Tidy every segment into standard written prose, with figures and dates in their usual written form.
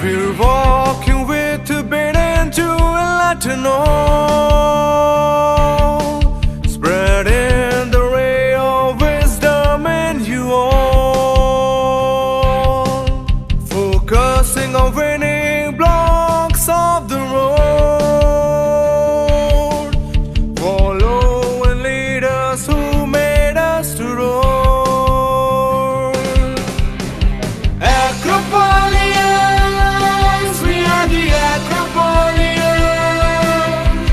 We're walking with the burden to enlighten all, spreading the ray of wisdom in you all, focusing on winning blocks of the road, following leaders who made us to roar. Acropolians, we are the Acropolians.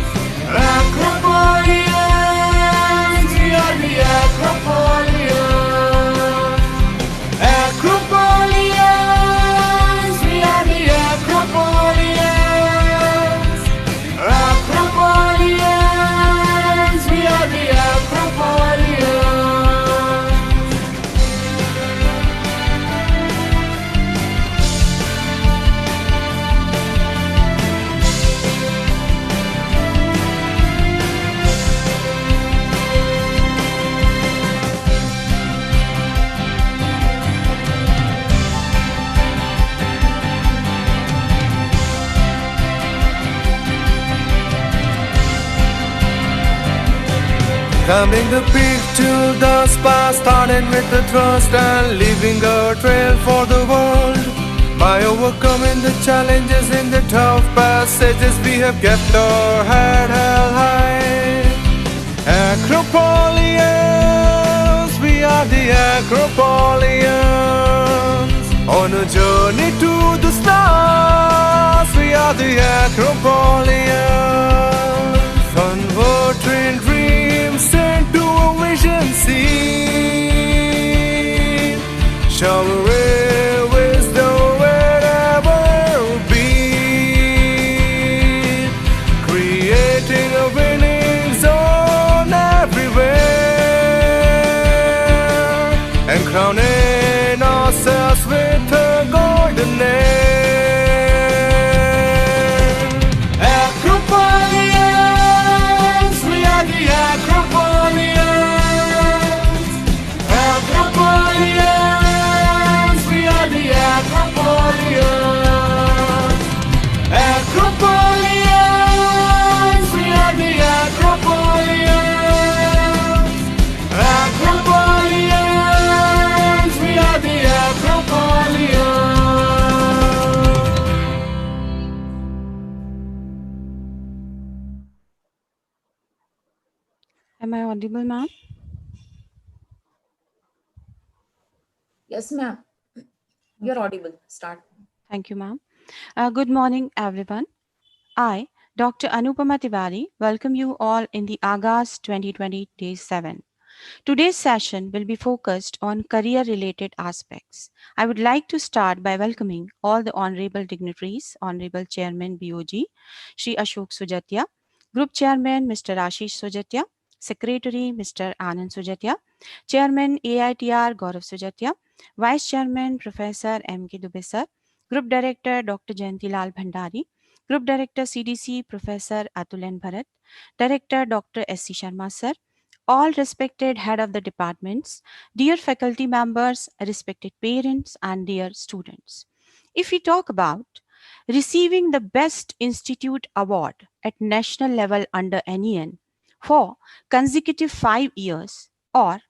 Acropolians, we are the Acropolians. Acropolians, we are the Acropolians. Acropolians, we are the Acropolians. Climbing the peak to the spire, starting with the thrust and leaving a trail for the world. By overcoming the challenges in the tough passages, we have kept our head held high. Acropolians, we are the Acropolians. On a journey to the stars, we are the Acropolians. Converting dreams into a vision scene, showering wisdom wherever be, creating a winning zone everywhere, and crowning ourselves with a golden name. Acropolians, we are the Acropolians. Acropolians, we are the Acropolians. Acropolians, we are the Acropolians. Acropolians, we are the Acropolians. Am I audible, ma'am? Yes, ma'am. You're audible. Start. Thank you, ma'am. Good morning, everyone. I, Dr. Anupama Tiwari, welcome you all in the August 2020 Day 7. Today's session will be focused on career-related aspects. I would like to start by welcoming all the honorable dignitaries, Honorable Chairman BOG, Shri Ashok Sujatia, Group Chairman Mr. Ashish Sujatia, Secretary Mr. Anand Sujatia, Chairman AITR Gaurav Sujatia, Vice Chairman Professor M.K. Dubey sir, Group Director Dr. Jayantilal Bhandari, Group Director CDC Professor Atulan Bharat, Director Dr. S.C. Sharma sir, all respected head of the departments, dear faculty members, respected parents, and dear students. If we talk about receiving the Best Institute Award at national level under NEN for consecutive 5 years, or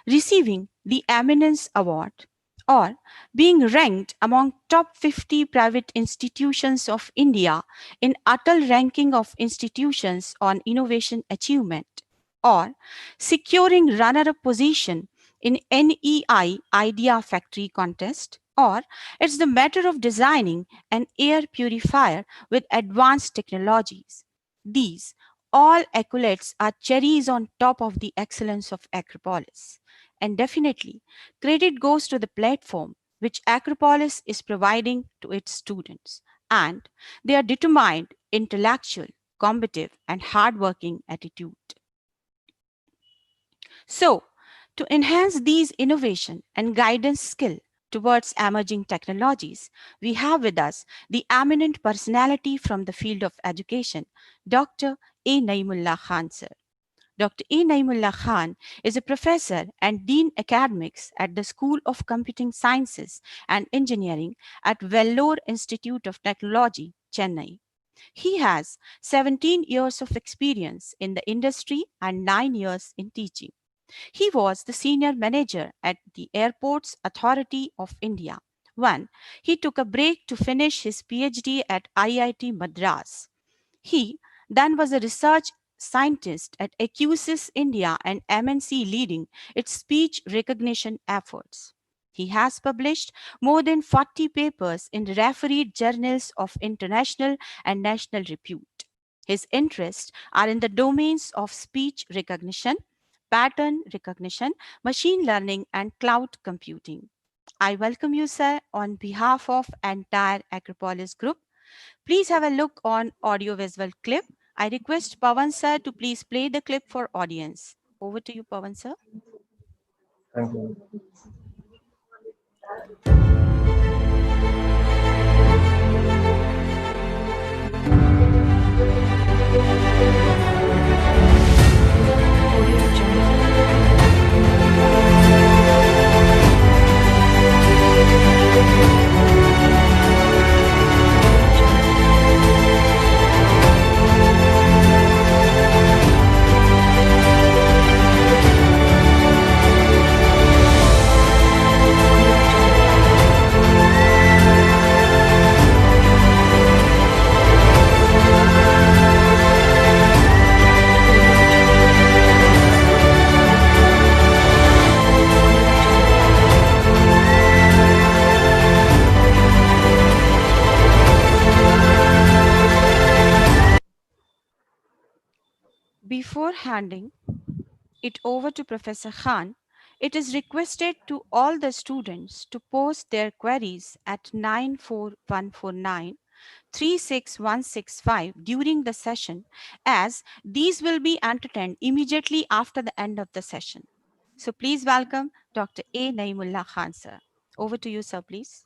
receiving the Eminence Award, or being ranked among top 50 private institutions of India in Atal ranking of institutions on innovation achievement, or securing runner-up position in NEI Idea Factory contest, or it's the matter of designing an air purifier with advanced technologies. These all accolades are cherries on top of the excellence of Acropolis. And definitely, credit goes to the platform which Acropolis is providing to its students. And their determined, intellectual, combative, and hardworking attitude. So, to enhance these innovation and guidance skill towards emerging technologies, we have with us the eminent personality from the field of education, Dr. A. Naimullah Khan sir. Dr. A. Naimullah Khan is a professor and dean academics at the School of Computing Sciences and Engineering at Vellore Institute of Technology, Chennai. He has 17 years of experience in the industry and 9 years in teaching. He was the senior manager at the Airports Authority of India when he took a break to finish his PhD at IIT Madras. He then was a research scientist at Acusis India and MNC leading its speech recognition efforts. He has published more than 40 papers in refereed journals of international and national repute. His interests are in the domains of speech recognition, pattern recognition, machine learning, and cloud computing. I welcome you, sir, on behalf of entire Acropolis group. Please have a look on audio-visual clip. I request Pawan sir to please play the clip for audience. Over to you, Pawan sir. Thank you. Before handing it over to Professor Khan, it is requested to all the students to post their queries at 94149 36165 during the session, as these will be entertained immediately after the end of the session. So please welcome Dr. A. Naimullah Khan, sir. Over to you, sir, please.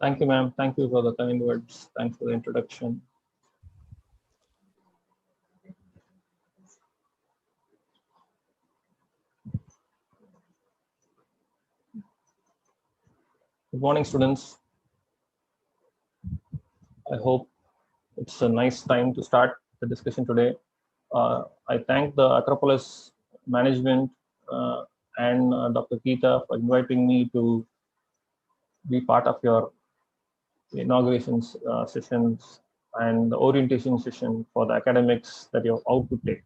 Thank you, ma'am. Thank you for the kind words. Thanks for the introduction. Good morning, students. I hope it's a nice time to start the discussion today. I thank the Acropolis management and Dr. Geeta for inviting me to be part of your inauguration sessions and the orientation session for the academics that you're out to take.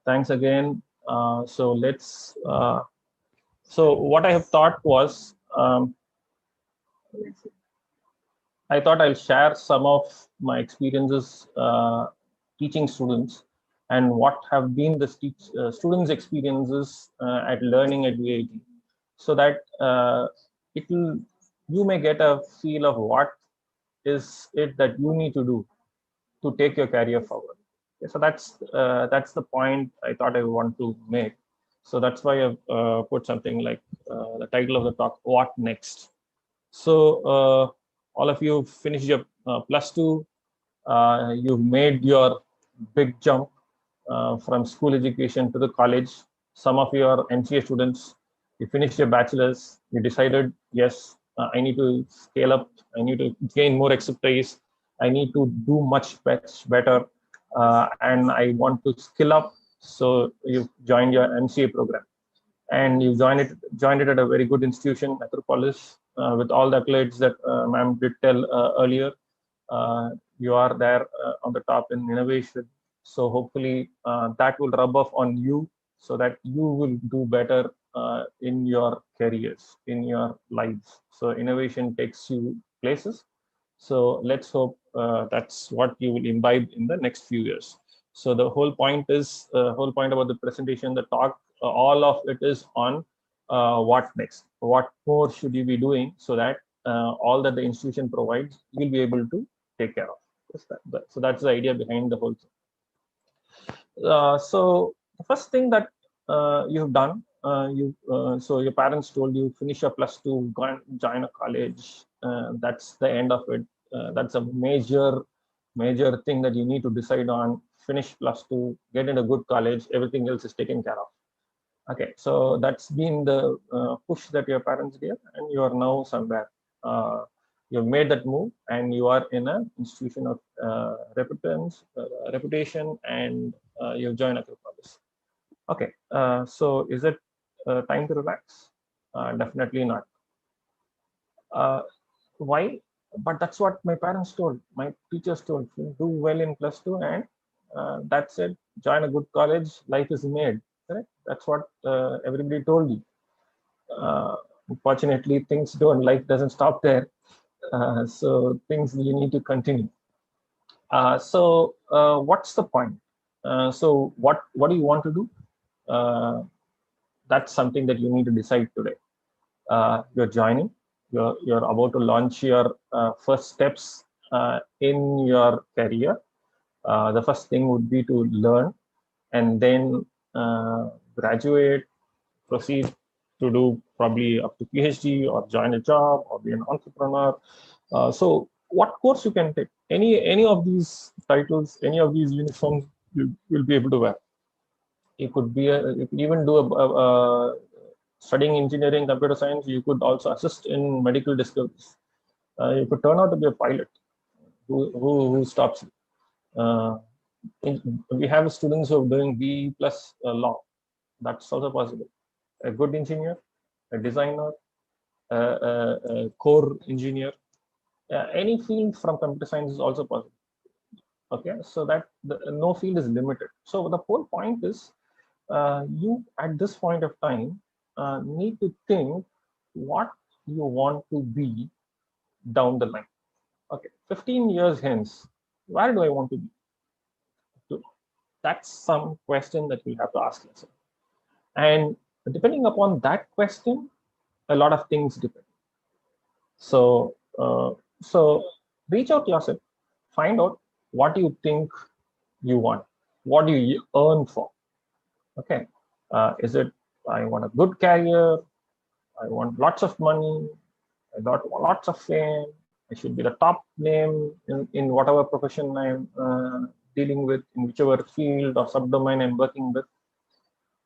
Thanks again. So let's. So what I have thought was, I thought I'll share some of my experiences teaching students and what have been the students' experiences at learning at VIT, so that you may get a feel of what is it that you need to do to take your career forward. Okay, so that's the point I thought I want to make. So that's why I've put something like the title of the talk, What Next? So all of you finished your +2, you've made your big jump from school education to the college. Some of you are MCA students, you finished your bachelor's, you decided, yes, I need to scale up, I need to gain more expertise, I need to do much better, and I want to skill up. So you joined your MCA program, and you joined it at a very good institution, Acropolis, with all the accolades that ma'am did tell earlier. You are there on the top in innovation. So hopefully that will rub off on you, so that you will do better in your careers, in your lives. So innovation takes you places. So let's hope that's what you will imbibe in the next few years. So the whole point about the presentation, the talk, all of it is on what next, what more should you be doing, so that all that the institution provides, you'll be able to take care of. So that's the idea behind the whole thing. So the first thing that you've done, so your parents told you finish your +2, go and join a college. That's the end of it. That's a major thing that you need to decide on finish +2, get into a good college, everything else is taken care of. Okay, so that's been the push that your parents gave, and you are now somewhere. You've made that move, and you are in an institution of reputation, and you've joined Acropolis. Okay, so is it time to relax? Definitely not. Why? But that's what my parents told, my teachers told. Do well in +2, and that's it. Join a good college. Life is made. Correct? That's what everybody told you. Unfortunately, things don't. Life doesn't stop there. So things you need to continue. So what's the point? So what do you want to do? That's something that you need to decide today. You're joining. You're about to launch your first steps in your career. The first thing would be to learn, and then graduate, proceed to do probably up to PhD, or join a job, or be an entrepreneur. So what course you can take? Any of these titles, any of these uniforms, you will be able to wear. You could be you could even do a studying engineering, computer science. You could also assist in medical discoveries. You could turn out to be a pilot. Who stops you? We have students who are doing BE plus law. That's also possible. A good engineer, a designer, a core engineer, any field from computer science is also possible. Okay, so that no field is limited. So the whole point is, you at this point of time need to think what you want to be down the line. Okay, 15 years hence, where do I want to be? That's some question that you have to ask yourself. And depending upon that question, a lot of things depend. So, so reach out to yourself, find out what you think you want, what do you earn for. Okay, is it I want a good career, I want lots of money, I got lots of fame, I should be the top name in whatever profession I'm dealing with, in whichever field or subdomain I'm working with.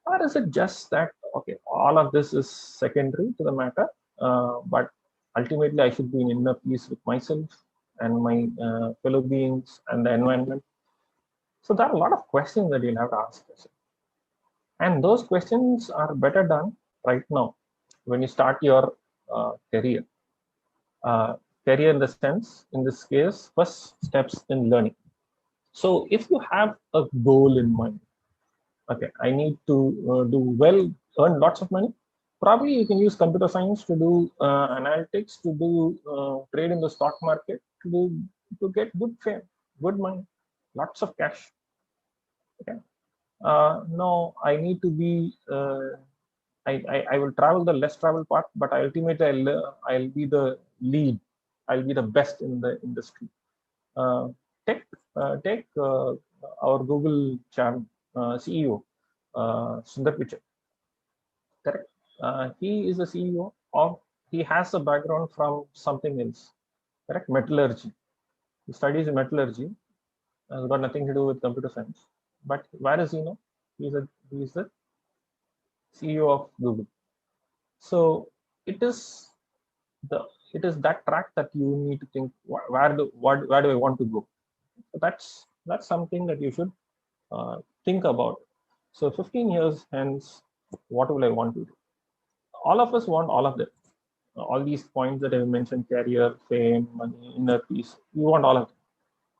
Or is it just that, okay, all of this is secondary to the matter, but ultimately I should be in inner peace with myself and my fellow beings and the environment. So there are a lot of questions that you'll have to ask yourself. And those questions are better done right now when you start your career. Career in the sense, in this case, first steps in learning. So if you have a goal in mind, okay, I need to do well, earn lots of money. Probably you can use computer science to do analytics, to do trade in the stock market, to get good fame, good money, lots of cash. Okay. No, I need to be. I will travel the less travel part, but ultimately I'll be the lead. I'll be the best in the industry. Take our Google chairman, CEO, Sundar Pichai. Correct. He is a CEO of. He has a background from something else. Correct. Metallurgy. He studies metallurgy. Has got nothing to do with computer science. But where is he now? He's the CEO of Google. So it is that track that you need to think, where do I want to go? So that's something that you should think about. So 15 years hence, what will I want to do? All of us want all of them. All these points that I mentioned: career, fame, money, inner peace. You want all of them.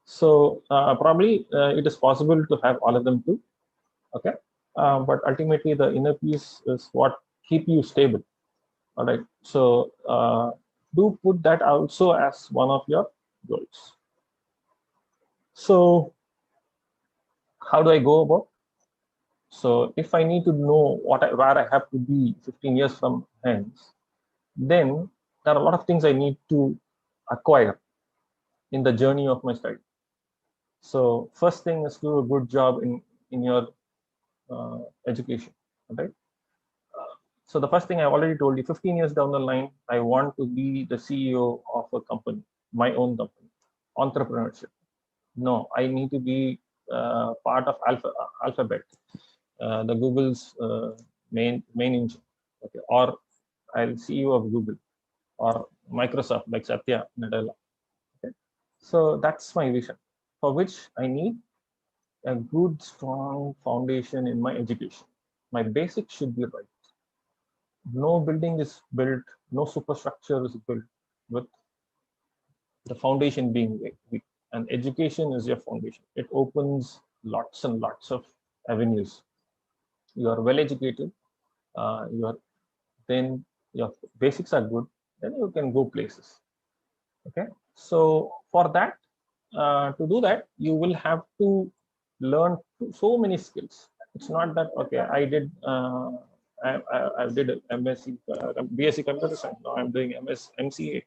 So probably it is possible to have all of them too. Okay, but ultimately the inner peace is what keep you stable. All right. So do put that also as one of your goals. So how do I go about? So if I need to know where I have to be 15 years from hence, then there are a lot of things I need to acquire in the journey of my study. So first thing is do a good job in your education. Right. So the first thing I already told you, 15 years down the line, I want to be the CEO of a company, my own company, entrepreneurship. No, I need to be part of Alphabet, the Google's main engine, okay, or I'll CEO of Google, or Microsoft like Satya Nadella. Okay? So that's my vision, for which I need a good, strong foundation in my education. My basics should be right. No building is built, no superstructure is built with the foundation being weak. And education is your foundation. It opens lots and lots of avenues. You are well educated, then your basics are good, then you can go places. Okay, so for that, to do that, you will have to learn so many skills. It's not that okay, I did I did MSc BSc computer science. Now I'm doing MCA.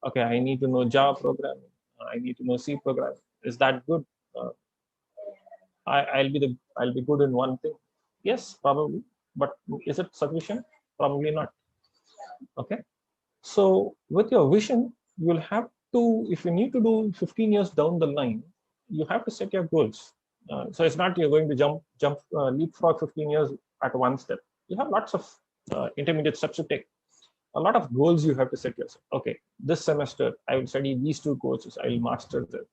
Okay, I need to know Java programming. I need to know C programming. Is that good? I'll be good in one thing. Yes, probably, but is it sufficient? Probably not. Okay, so with your vision, you will have to, if you need to do 15 years down the line, you have to set your goals. So it's not you're going to leapfrog 15 years at one step. You have lots of intermediate steps to take. A lot of goals you have to set yourself. Okay, this semester I will study these two courses. I will master them.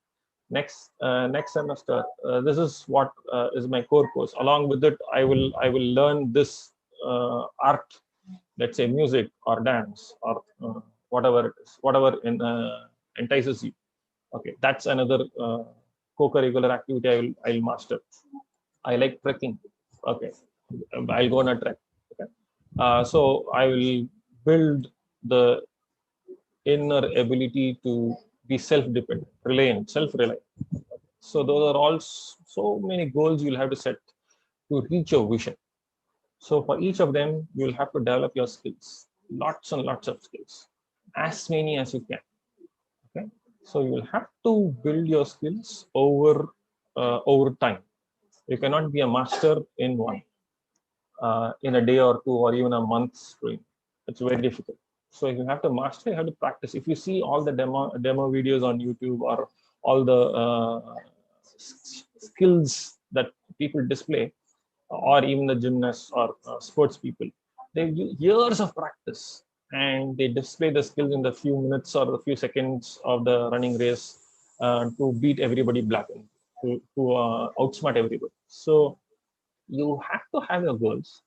Next semester, this is what is my core course. Along with it, I will learn this art, let's say music or dance or whatever it is, whatever entices you. Okay, that's another co-curricular activity I'll master. I like trekking. Okay, I'll go on a trek. Okay, so I will build the inner ability to be self-dependent, self-reliant. So those are all so many goals you'll have to set to reach your vision. So for each of them, you'll have to develop your skills, lots and lots of skills, as many as you can. Okay, so you will have to build your skills over time. You cannot be a master in one, in a day or two, or even a month's doing. It's very difficult. So if you have to master, you have to practice. If you see all the demo videos on YouTube, or all the skills that people display, or even the gymnasts or sports people, they use years of practice, and they display the skills in the few minutes or the few seconds of the running race to beat everybody black, to outsmart everybody. So you have to have your goals,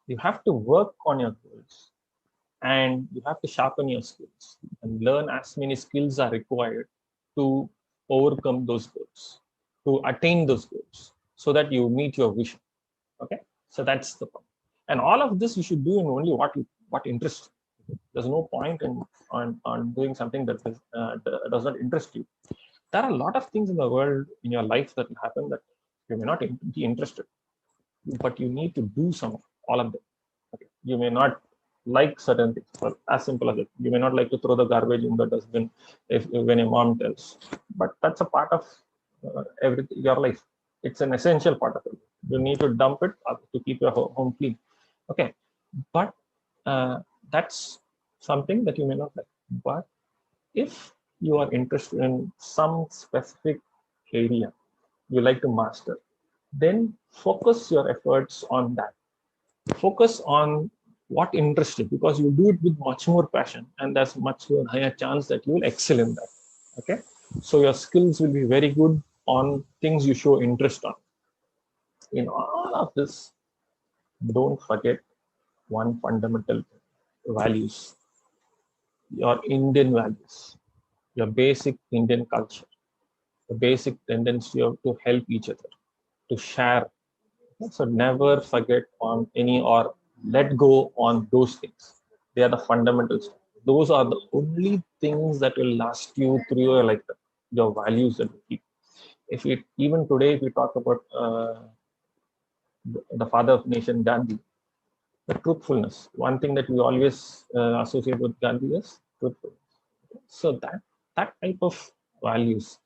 you have to work on your goals, and you have to sharpen your skills and learn as many skills are required to overcome those goals, to attain those goals, so that you meet your vision. Okay, so that's the point. And all of this you should do in only what interests you. There's no point in on doing something that does not interest you. There are a lot of things in the world, in your life, that will happen that you may not be interested, but you need to do all of them. Okay. You may not like certain things, but as simple as it. You may not like to throw the garbage in the dustbin when your mom tells, but that's a part of your life. It's an essential part of it. You need to dump it to keep your home clean. Okay, but that's something that you may not like. But if you are interested in some specific area you like to master, then focus your efforts on that. Focus on what interests you, because you do it with much more passion, and there's much more higher chance that you will excel in that. Okay, so your skills will be very good on things you show interest on. In all of this, don't forget one fundamental values: your Indian values, your basic Indian culture, the basic tendency to help each other, to share. So never forget on any, or let go on those things. They are the fundamentals. Those are the only things that will last you through your lifetime. Your values that you keep. Even today, if we talk about the father of nation, Gandhi, the truthfulness. One thing that we always associate with Gandhi is truthfulness. So that type of values,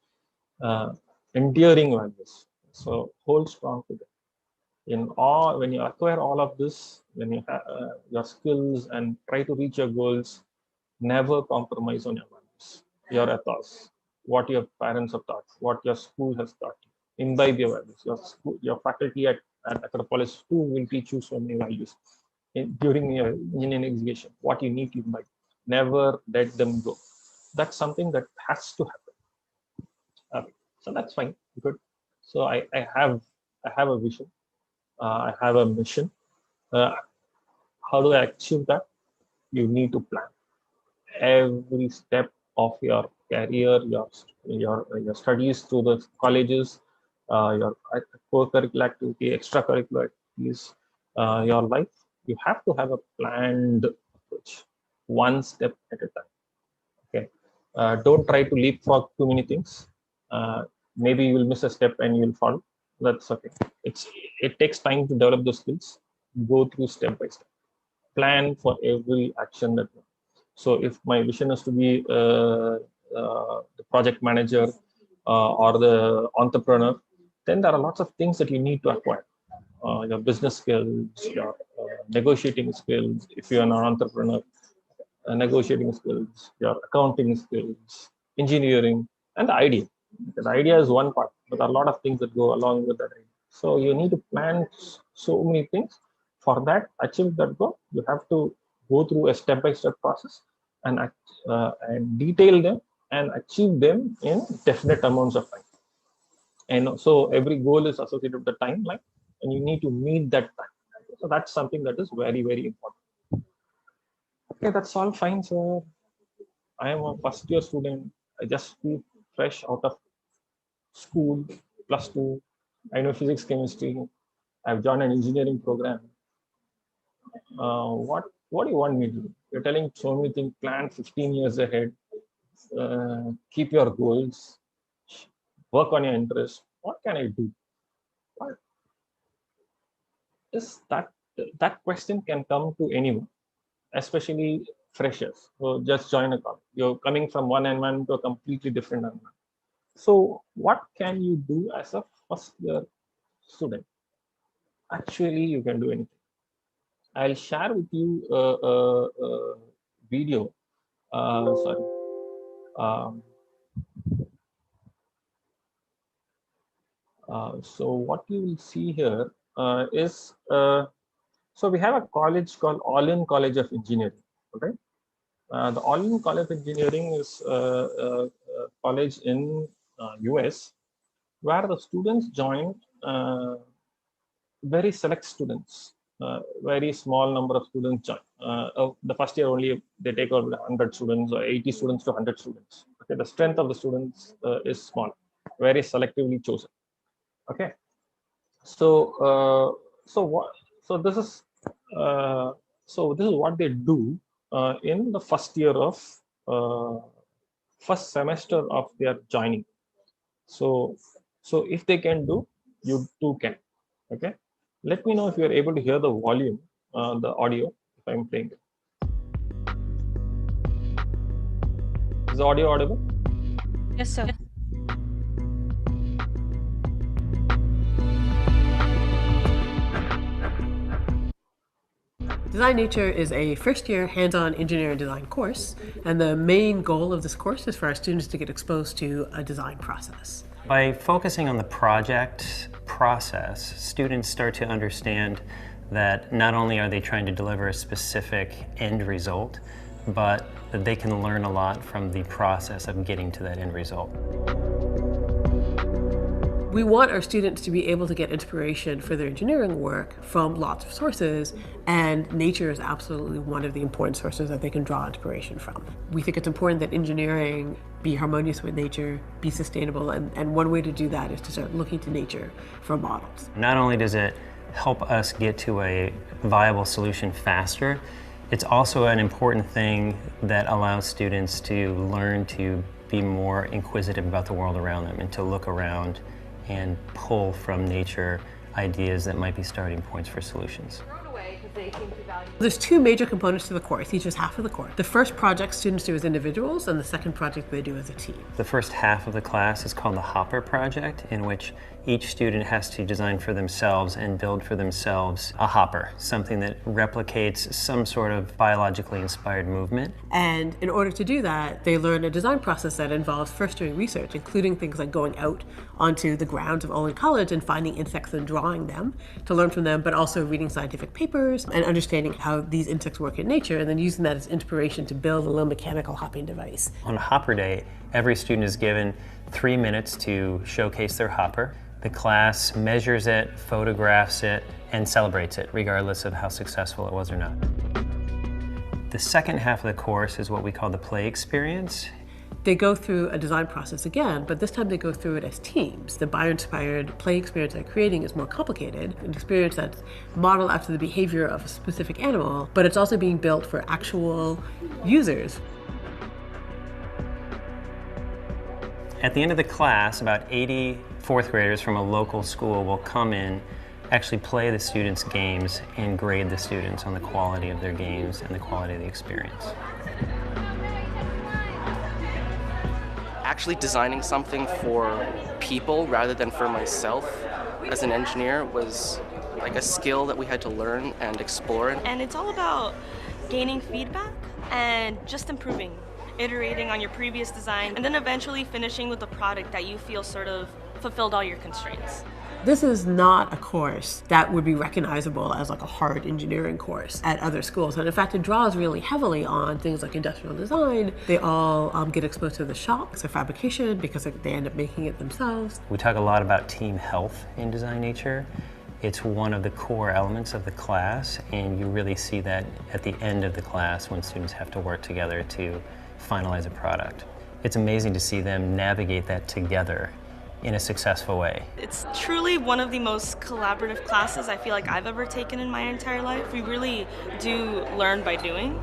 enduring values. So hold strong to them. When you acquire all of this, when you have your skills and try to reach your goals, never compromise on your values, your ethos, what your parents have taught, what your school has taught imbibe your values. Your faculty at Acropolis too will teach you so many values during your engineering exhibition. What you need to imbibe. Never let them go. That's something that has to happen. So that's fine. Good. So I have a vision. I have a mission. How do I achieve that? You need to plan every step of your career, your studies through the colleges, your co-curricular activity, extracurricular activities, your life. You have to have a planned approach, one step at a time. Okay. Don't try to leapfrog too many things. Maybe you will miss a step and you'll fall. That's okay. It takes time to develop those skills. Go through step by step. Plan for every action that. So if my vision is to be the project manager or the entrepreneur, then there are lots of things that you need to acquire. Your business skills, your negotiating skills. If you're an entrepreneur, negotiating skills, your accounting skills, engineering, and the idea. The idea is one part, but there are a lot of things that go along with that idea. So you need to plan so many things. For that, achieve that goal, you have to go through a step-by-step process and detail them and achieve them in definite amounts of time. And so every goal is associated with the timeline, and you need to meet that time. So that's something that is very, very important. Okay, that's all fine, sir. I am a first-year student. I just feel fresh out of school, +2. I know physics, chemistry. I've joined an engineering program. What do you want me to do? You're telling so many things. Plan 15 years ahead. Keep your goals. Work on your interests. What can I do? What is that question can come to anyone, especially freshers who just join a college. You're coming from one environment to a completely different environment. So what can you do as a first-year student? Actually, you can do anything. I'll share with you a video. So what you will see here is, so we have a college called All-In College of Engineering. Okay, the All-In College of Engineering is a college in US where the students join very select students. Very small number of students join. The first year only they take over 100 students or 80 students to 100 students. Okay, the strength of the students is small, very selectively chosen. Okay, so this is what they do in the first year of first semester of their joining. So if they can do, you too can. Okay. Let me know if you are able to hear the volume, the audio, if I'm playing it. Is the audio audible? Yes, sir. Design Nature is a first-year hands-on engineering design course, and the main goal of this course is for our students to get exposed to a design process. By focusing on the project process, students start to understand that not only are they trying to deliver a specific end result, but that they can learn a lot from the process of getting to that end result. We want our students to be able to get inspiration for their engineering work from lots of sources, and nature is absolutely one of the important sources that they can draw inspiration from. We think it's important that engineering be harmonious with nature, be sustainable, and one way to do that is to start looking to nature for models. Not only does it help us get to a viable solution faster, it's also an important thing that allows students to learn to be more inquisitive about the world around them and to look around and pull from nature ideas that might be starting points for solutions. way because they seem to value. There's two major components to the course, each is half of the course. The first project students do as individuals, and the second project they do as a team. The first half of the class is called the Hopper Project, in which each student has to design for themselves and build for themselves a hopper, something that replicates some sort of biologically inspired movement. And in order to do that, they learn a design process that involves first doing research, including things like going out onto the grounds of Olin College and finding insects and drawing them to learn from them, but also reading scientific papers and understanding how these insects work in nature, and then using that as inspiration to build a little mechanical hopping device. On Hopper Day, every student is given 3 minutes to showcase their hopper. The class measures it, photographs it, and celebrates it, regardless of how successful it was or not. The second half of the course is what we call the play experience. They go through a design process again, but this time they go through it as teams. The bio-inspired play experience they're creating is more complicated, an experience that's modeled after the behavior of a specific animal, but it's also being built for actual users. At the end of the class, about 80 fourth graders from a local school will come in, actually play the students' games, and grade the students on the quality of their games and the quality of the experience. Actually designing something for people rather than for myself as an engineer was like a skill that we had to learn and explore. And it's all about gaining feedback and just improving, iterating on your previous design, and then eventually finishing with a product that you feel sort of fulfilled all your constraints. This is not a course that would be recognizable as like a hard engineering course at other schools. And in fact, it draws really heavily on things like industrial design. They all get exposed to the shops of fabrication because they end up making it themselves. We talk a lot about team health in Design Nature. It's one of the core elements of the class, and you really see that at the end of the class when students have to work together to finalize a product. It's amazing to see them navigate that together in a successful way. It's truly one of the most collaborative classes I feel like I've ever taken in my entire life. We really do learn by doing.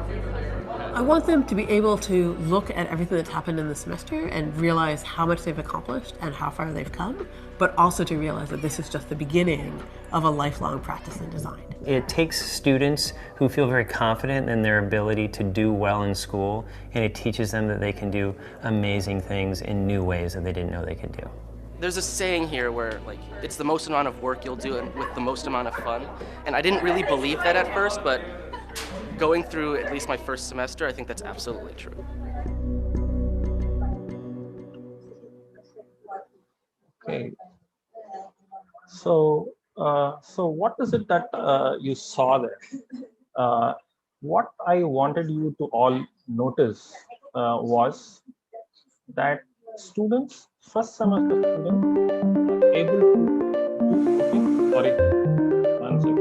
I want them to be able to look at everything that's happened in the semester and realize how much they've accomplished and how far they've come, but also to realize that this is just the beginning of a lifelong practice in design. It takes students who feel very confident in their ability to do well in school, and it teaches them that they can do amazing things in new ways that they didn't know they could do. There's a saying here where like it's the most amount of work you'll do and with the most amount of fun. And I didn't really believe that at first, but going through at least my first semester, I think that's absolutely true. Okay. So what is it that you saw there? What I wanted you to all notice was that students, first semester students, are able to sorry, one second.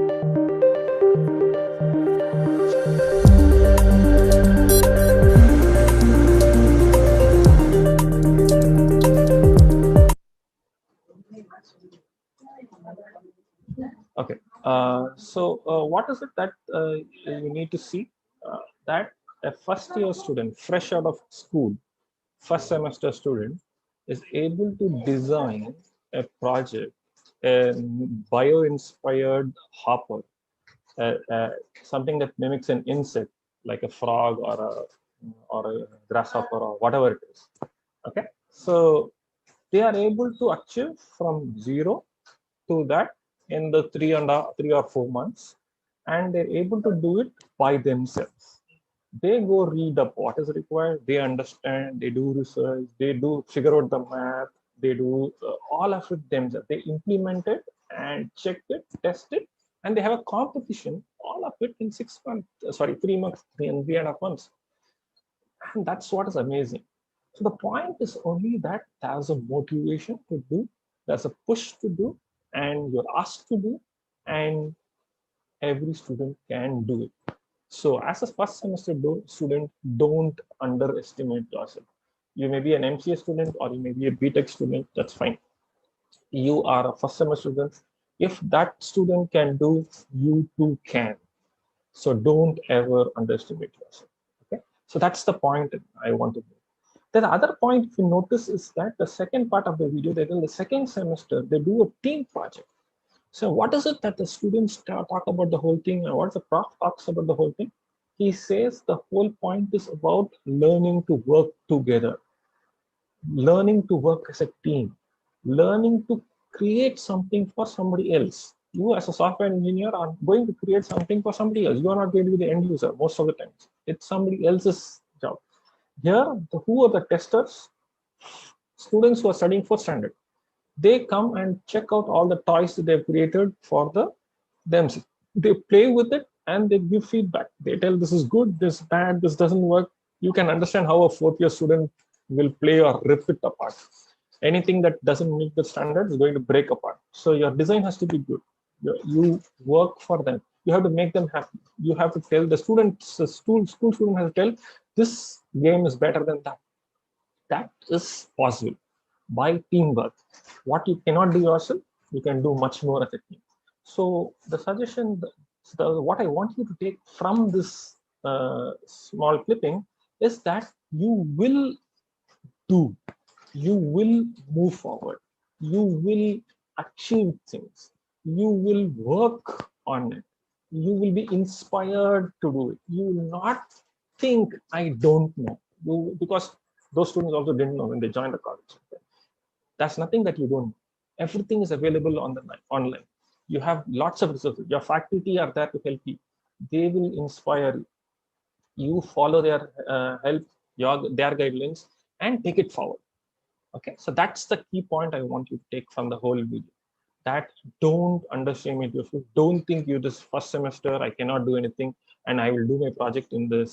Okay, what is it that you need to see? That a first year student, fresh out of school, first semester student, is able to design a project, a bio-inspired hopper, something that mimics an insect, like a frog or a grasshopper or whatever it is. Okay, so they are able to achieve from 0 to that in the 3 or 4 months, and they're able to do it by themselves. They go read up what is required, they understand, they do research, they do figure out the math, they do all of it themselves. They implement it and check it, test it, and they have a competition, all of it in 3 months, 3.5 months. And that's what is amazing. So the point is only that there's a motivation to do, there's a push to do, and you're asked to do, and every student can do it. So as a first semester student, don't underestimate yourself. You may be an MCA student or you may be a BTech student, that's fine. You are a first semester student. If that student can do, you too can. So don't ever underestimate yourself. Okay, so that's the point I want to make. The other point, if you notice, is that the second part of the video, that in the second semester, they do a team project. So what is it that the students talk about the whole thing? What the prof talks about the whole thing? He says the whole point is about learning to work together, learning to work as a team, learning to create something for somebody else. You as a software engineer are going to create something for somebody else. You are not going to be the end user most of the times. It's somebody else's job. Here, who are the testers? Students who are studying for standard. They come and check out all the toys that they've created for themselves. They play with it and they give feedback. They tell this is good, this is bad, this doesn't work. You can understand how a fourth year student will play or rip it apart. Anything that doesn't meet the standard is going to break apart. So your design has to be good. You work for them. You have to make them happy. You have to tell the students, the school student has to tell this game is better than that. That is possible by teamwork. What you cannot do yourself, you can do much more as a team. So the suggestion, what I want you to take from this small clipping is that you will do, you will move forward, you will achieve things, you will work on it, you will be inspired to do it. You will not think I don't know, because those students also didn't know when they joined the college. That's nothing that you don't know. Everything is available on the online. You have lots of resources. Your faculty are there to help you. They will inspire you. You follow their help, their guidelines, and take it forward. Okay, so that's the key point I want you to take from the whole video. That don't underestimate yourself. Don't think you this first semester I cannot do anything and I will do my project in the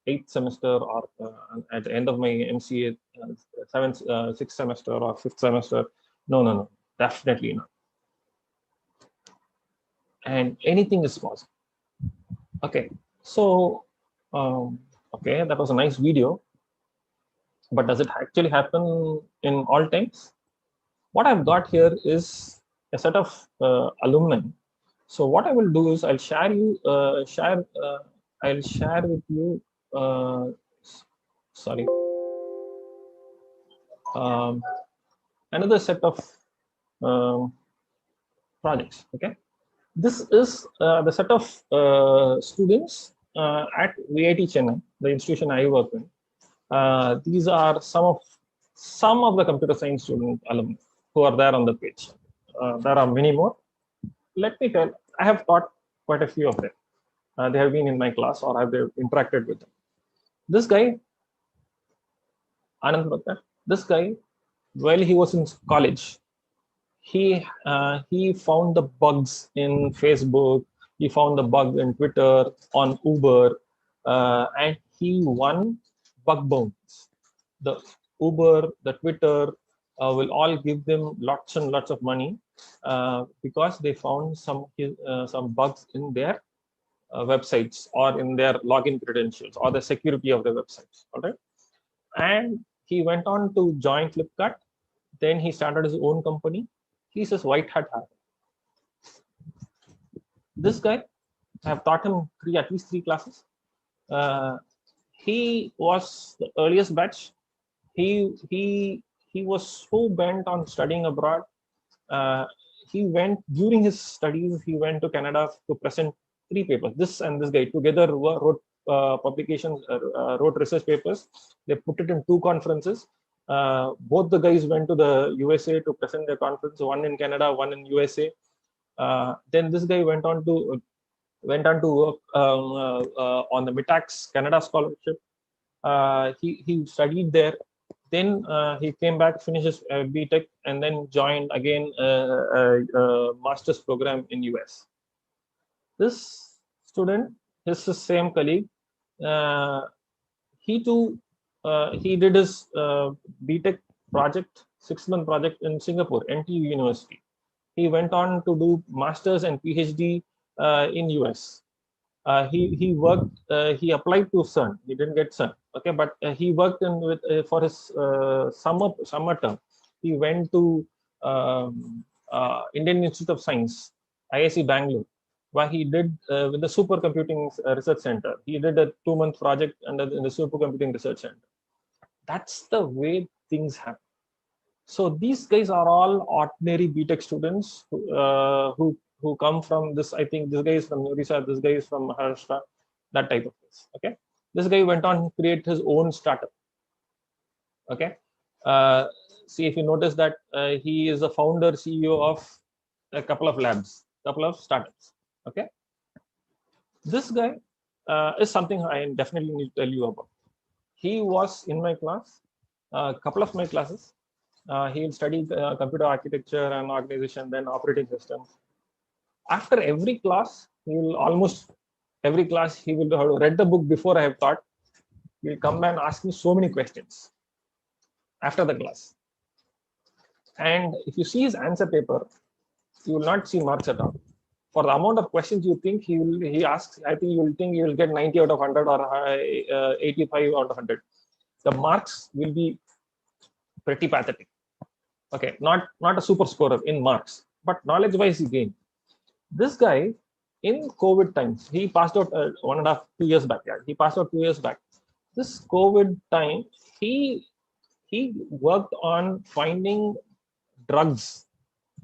8th semester or at the end of my MCA 6th semester or 5th semester. No, definitely not. And anything is possible. Okay, so okay, that was a nice video, but does it actually happen in all times? What I've got here is a set of alumni. So what I will do is I'll share you I'll share with you sorry another set of projects. Okay, this is the set of students at VIT Chennai, the institution I work in. These are some of the computer science student alumni who are there on the page. There are many more. Let me tell, I have taught quite a few of them. They have been in my class or I've interacted with them. This guy, Anand Bhatta, this guy, while he was in college, he found the bugs in Facebook, he found the bug in Twitter, on Uber, and he won bug bounties. The Uber, the Twitter will all give them lots and lots of money because they found some bugs in their websites or in their login credentials or the security of the websites. All right, and he went on to join Flipkart. Then he started his own company. He's his white hat. This guy, I have taught him at least three classes. He was the earliest batch. He was so bent on studying abroad. He went during his studies. He went to Canada to present 3 papers. This and this guy together wrote publications, wrote research papers. They put it in 2 conferences. Both the guys went to the USA to present their conference. One in Canada, one in USA. Then this guy went on to work on the MITAX Canada scholarship. He studied there. Then he came back, finished his BTech, and then joined again a master's program in US. This student, his same colleague, he too he did his BTech project, 6-month project in Singapore, NTU University. He went on to do masters and PhD in US. He worked. He applied to CERN. He didn't get CERN. Okay, but he worked for his summer term. He went to Indian Institute of Science, IIC Bangalore, where he did with the Supercomputing Research Center. He did a 2-month project in the Supercomputing Research Center. That's the way things happen. So these guys are all ordinary BTech students who who come from this. I think this guy is from Orissa, this guy is from Maharashtra, that type of place. Okay, this guy went on to create his own startup. Okay, see if you notice that he is the founder CEO of a couple of labs, couple of startups. Okay, this guy is something I definitely need to tell you about. He was in my class, a couple of my classes. He studied computer architecture and organization, then operating systems. After every class, he will almost every class he will have read the book before I have taught. He will come and ask me so many questions after the class. And if you see his answer paper, you will not see marks at all. For the amount of questions you think he asks, I think you will think he will get 90 out of 100 or 85 out of 100. The marks will be pretty pathetic. Okay, not a super scorer in marks, but knowledge-wise he gained. This guy, in COVID times, he passed out 1.5, 2 years back. Yeah, he passed out 2 years back. This COVID time, he worked on finding drugs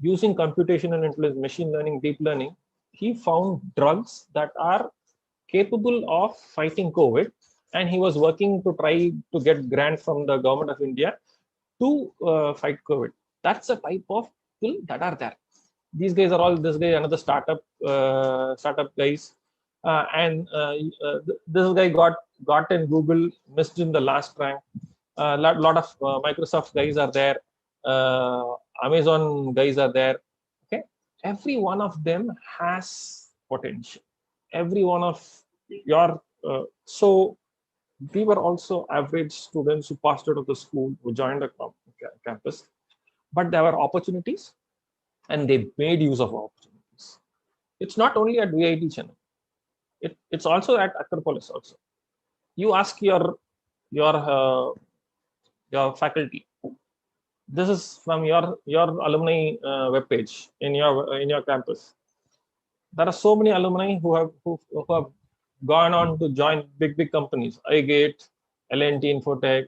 using computation and intelligence, machine learning, deep learning. He found drugs that are capable of fighting COVID, and he was working to try to get grant from the government of India to fight COVID. That's the type of people that are there. These guys are all, this guy, another startup guys. This guy got in Google, missed in the last rank. Lot of Microsoft guys are there. Amazon guys are there. Okay, every one of them has potential. Every one of your so we were also average students who passed out of the school, who joined the campus, but there were opportunities and they made use of opportunities. It's not only at VIT Chennai, it's also at Acropolis also. You ask your faculty. This is from your alumni webpage in your campus. There are so many alumni who have gone on to join big companies. iGate, L&T Infotech,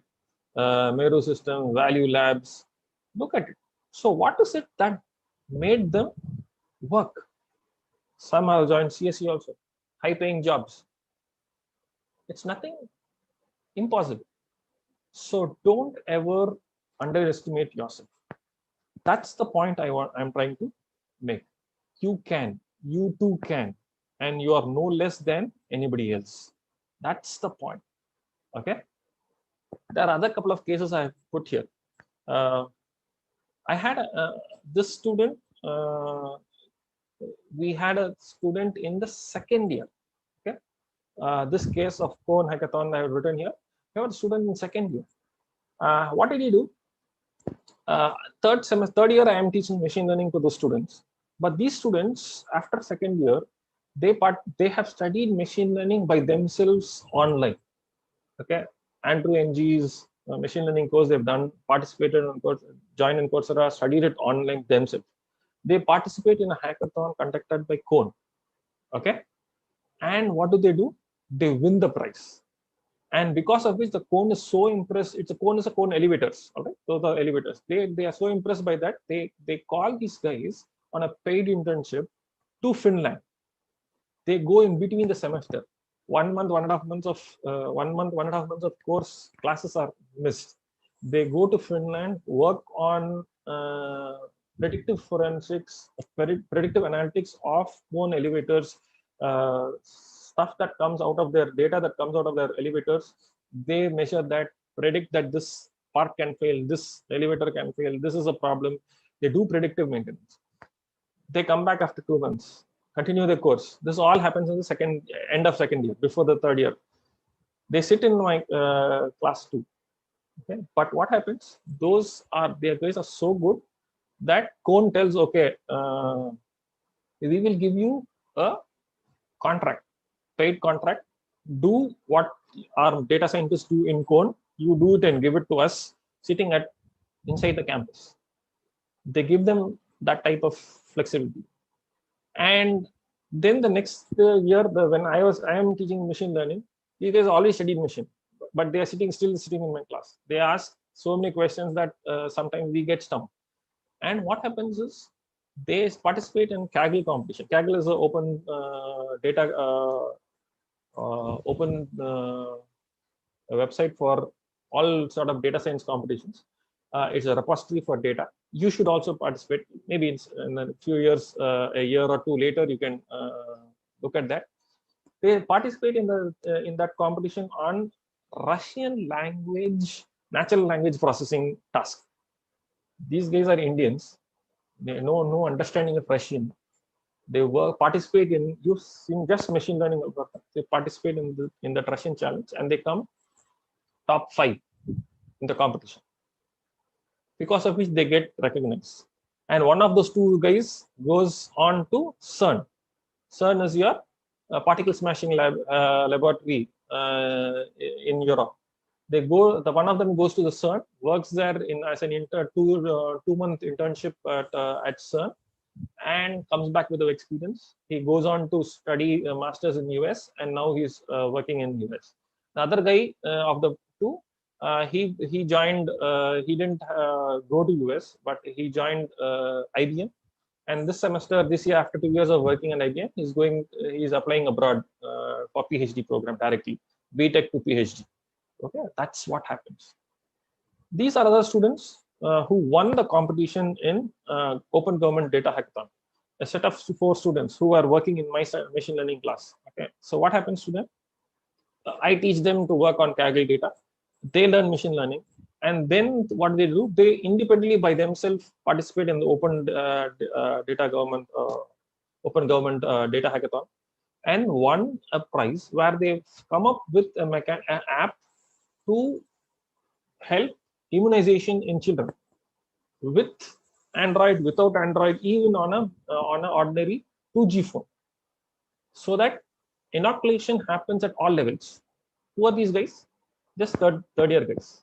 Meru Systems, Value Labs. Look at it. So what is it that made them work? Some have joined CSE also, high-paying jobs. It's nothing impossible. So don't ever underestimate yourself. That's the point I'm trying to make. You can, you too can, and you are no less than anybody else. That's the point. Okay. There are other couple of cases I have put here. I had this student. We had a student in the second year. Okay. This case of Cone Hackathon I have written here. We have a student in second year. What did he do? Third year, I am teaching machine learning to the students. But these students, after second year, they have studied machine learning by themselves online. Okay, Andrew NG's machine learning course they've done, participated on course, joined in Coursera, studied it online themselves. They participate in a hackathon conducted by Cone. Okay, and what do? They win the prize. And because of which the Cone is so impressed, Cone is a Cone elevators. Okay, so the elevators, they are so impressed by that, they call these guys on a paid internship to Finland. They go in between the semester. 1 month, 1.5 months of 1.5 months of course classes are missed. They go to Finland, work on predictive forensics, predictive analytics of Cone elevators, stuff that comes out of their data that comes out of their elevators. They measure that, predict that this part can fail, this elevator can fail, this is a problem. They do predictive maintenance. They come back after 2 months, continue their course. This all happens in the end of second year, before the third year. They sit in my class 2. Okay, but what happens? Their grades are so good that Cone tells, okay, we will give you a contract, paid contract. Do what our data scientists do in Cone. You do it and give it to us, sitting inside the campus. They give them that type of flexibility. And then the next year, when I am teaching machine learning, these guys always studied machine, but they are still sitting in my class. They ask so many questions that sometimes we get stumped. And what happens is, They participate in Kaggle competition. Kaggle is an open data open website for all sort of data science competitions. It's a repository for data. You should also participate. Maybe in a few years, a year or two later, you can look at that. They participate in that competition on Russian language, natural language processing task. These guys are Indians. They know no understanding of Russian. They participate in using just machine learning. They participate in the Russian challenge, and they come top 5 in the competition, because of which they get recognized. And one of those two guys goes on to CERN. CERN is your particle smashing laboratory in Europe. They go. One of them goes to the CERN, works there as an 2-month internship at CERN, and comes back with the experience. He goes on to study a master's in US, and now he's working in US. The other guy of the two, he joined. He didn't go to US, but he joined IBM. And this semester, this year, after 2 years of working at IBM, he's applying abroad for PhD program directly, BTech to PhD. Okay, that's what happens. These are other students who won the competition in Open Government Data Hackathon. A set of 4 students who are working in my machine learning class. Okay, so what happens to them? I teach them to work on Kaggle data. They learn machine learning, and then what they do, they independently by themselves participate in the Open Government Data Hackathon, and won a prize where they've come up with an app to help immunization in children with Android, without Android, even on an ordinary 2G phone, so that inoculation happens at all levels. Who are these guys? Just third year guys.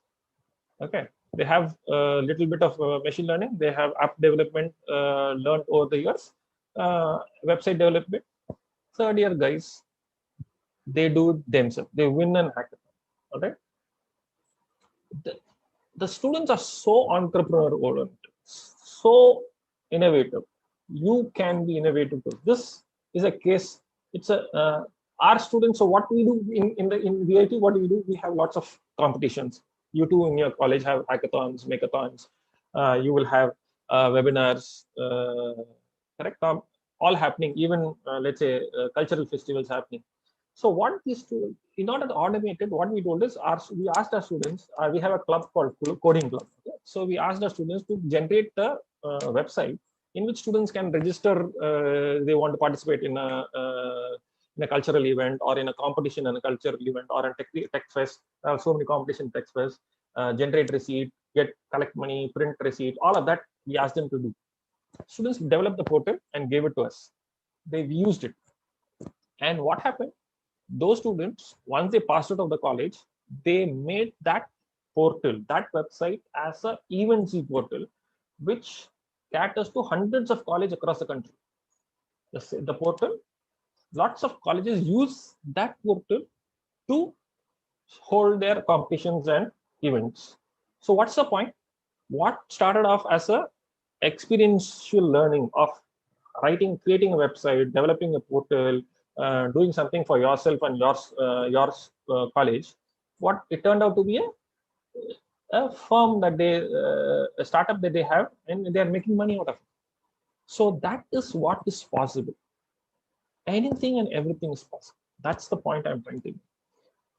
Okay, they have a little bit of machine learning. They have app development learned over the years, website development. Third year guys, they do it themselves. They win an hackathon. Okay. The students are so entrepreneur oriented, so innovative. You can be innovative too. This is a case. It's our students. So what we do in VIT, what do we do? We have lots of competitions. You too in your college have hackathons, makeathons. You will have webinars, correct? All happening. Even let's say cultural festivals happening. So what these two, in order to automate it, what we told is, we asked our students, we have a club called Coding Club. Okay? So we asked our students to generate a website in which students can register, they want to participate in a cultural event, or in a competition in a cultural event, or a tech fest. So many competition tech fest, generate receipt, collect money, print receipt, all of that we asked them to do. Students developed the portal and gave it to us. They've used it. And what happened? Those students, once they passed out of the college, they made that portal, that website, as a events portal, which caters to hundreds of colleges across the country. The portal, lots of colleges use that portal to hold their competitions and events. So what's the point? What started off as a experiential learning of writing, creating a website, developing a portal, doing something for yourself and your college, what it turned out to be a firm that a startup that they have, and they are making money out of it. So that is what is possible. Anything and everything is possible. That's the point I'm trying to make.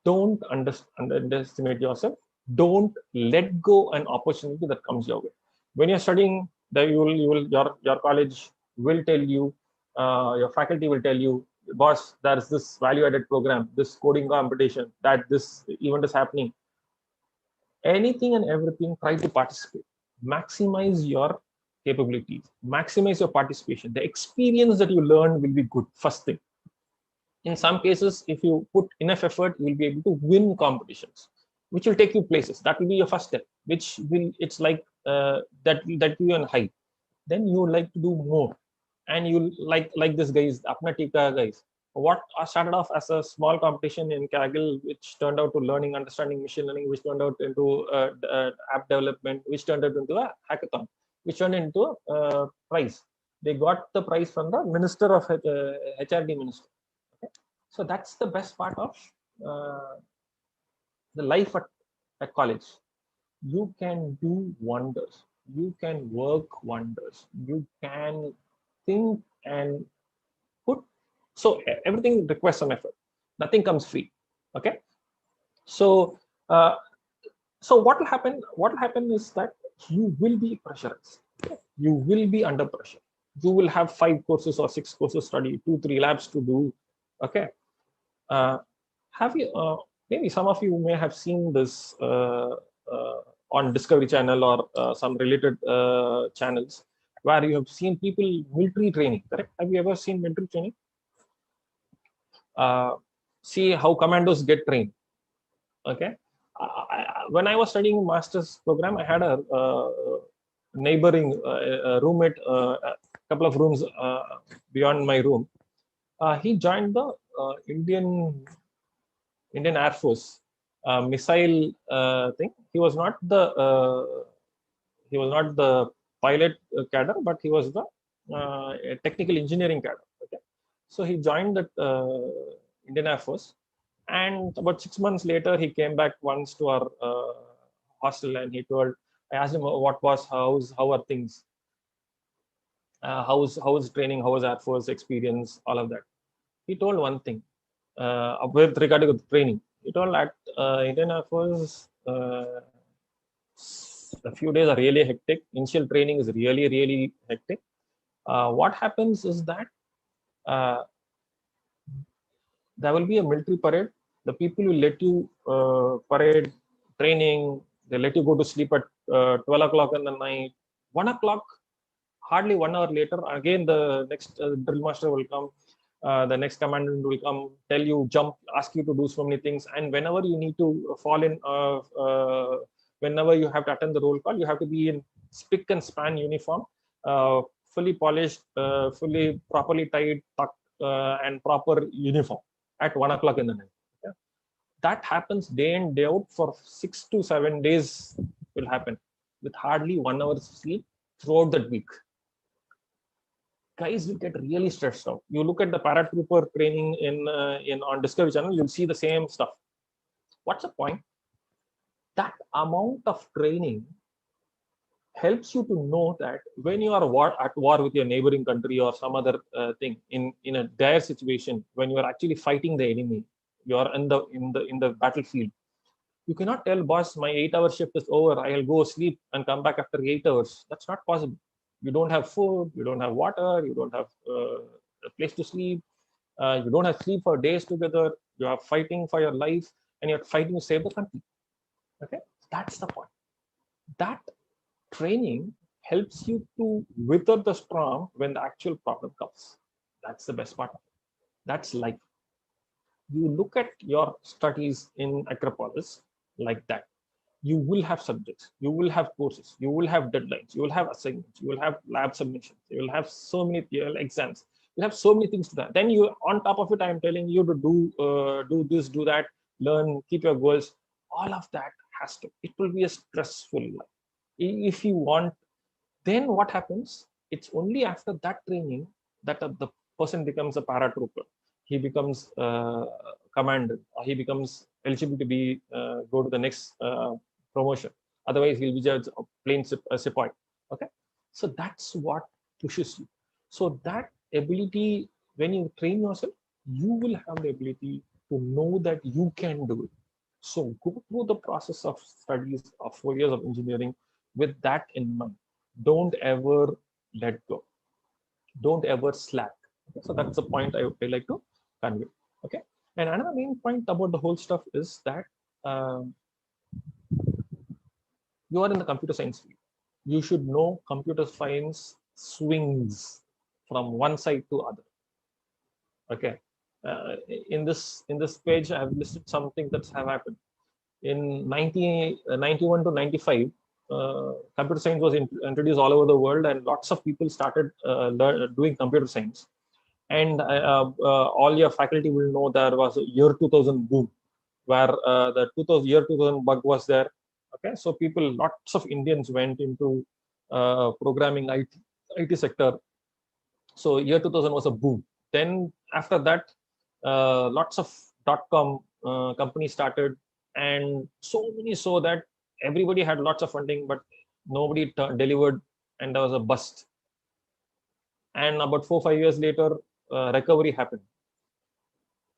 Don't underestimate yourself. Don't let go an opportunity that comes your way. When you're studying, your college will tell you, your faculty will tell you, boss, there's this value-added program, this coding competition, that this event is happening. Anything and everything, try to participate. Maximize your capabilities. Maximize your participation. The experience that you learn will be good, first thing. In some cases, if you put enough effort, you will be able to win competitions, which will take you places. That will be your first step, which will, it's like that you on high. Then you would like to do more. And you like this guys, Apna Tika guys. What started off as a small competition in Kaggle, which turned out to learning, understanding machine learning, which turned out into app development, which turned out into a hackathon, which turned into a prize. They got the prize from the Minister of HRD Minister. Okay? So that's the best part of the life at college. You can do wonders. You can work wonders. You can think and put. So everything requires some effort. Nothing comes free. Okay. So so what will happen? What will happen is that you will be pressurized. You will be under pressure. You will have 5 courses or 6 courses study, 2-3 labs to do. Okay. Have you? Maybe some of you may have seen this on Discovery Channel or some related channels, where you have seen people military training. Correct? Have you ever seen military training? See how commandos get trained. Okay. When I was studying master's program, I had a neighboring roommate, a couple of rooms beyond my room. He joined the Indian Air Force missile thing. He was not the pilot cadre, but he was the technical engineering cadre. Okay, so he joined the Indian Air Force, and about 6 months later, he came back once to our hostel, and I asked him how are things, how's training, how was Air Force experience, all of that. He told one thing with regard to training. He told that Indian Air Force, a few days are really hectic. Initial training is really hectic. What happens is that there will be a military parade. The people will let you parade, training. They let you go to sleep at 12 o'clock in the night. 1 o'clock, hardly 1 hour later, again the next drill master will come. The next commandant will come, tell you, jump, ask you to do so many things. And whenever you need to fall in, whenever you have to attend the roll call, you have to be in spick and span uniform, fully polished, fully properly tied, tucked, and proper uniform at 1 o'clock in the night. Okay? That happens day in, day out for 6 to 7 days will happen with hardly 1 hour sleep throughout that week. Guys will get really stressed out. You look at the paratrooper training in on Discovery Channel, you'll see the same stuff. What's the point? That amount of training helps you to know that when you are at war with your neighboring country or some other thing in a dire situation, when you are actually fighting the enemy, you are in the battlefield. You cannot tell boss, my 8-hour shift is over, I'll go sleep and come back after 8 hours. That's not possible. You don't have food, you don't have water, you don't have a place to sleep, you don't have sleep for days together, you are fighting for your life, and you're fighting to save the country. Okay, that's the point. That training helps you to wither the storm when the actual problem comes. That's the best part of it. That's life. You look at your studies in Acropolis like that. You will have subjects, you will have courses, you will have deadlines, you will have assignments, you will have lab submissions, you will have so many exams, you have so many things to that. Then you, on top of it, I am telling you to do this, do that, learn, keep your goals. All of that has to. It will be a stressful life. If you want, then what happens? It's only after that training that the person becomes a paratrooper. He becomes commandant, or he becomes eligible to be go to the next promotion. Otherwise, he'll be just a plain sepoy. Okay, so that's what pushes you. So that ability, when you train yourself, you will have the ability to know that you can do it. So go through the process of studies of 4 years of engineering with that in mind. Don't ever let go. Don't ever slack. Okay? So that's the point I would like to convey. Okay. And another main point about the whole stuff is that you are in the computer science field. You should know computer science swings from one side to other. Okay. In this page, I have listed something that's have happened. In 91 to 95, computer science was introduced all over the world, and lots of people started doing computer science. And all your faculty will know there was a year 2000 boom, where the year 2000 bug was there. Okay, so lots of Indians went into programming IT sector, So year 2000 was a boom. Then after that, lots of .com companies started, and so many so that everybody had lots of funding, but nobody delivered, and there was a bust. And about 4-5 years later, recovery happened.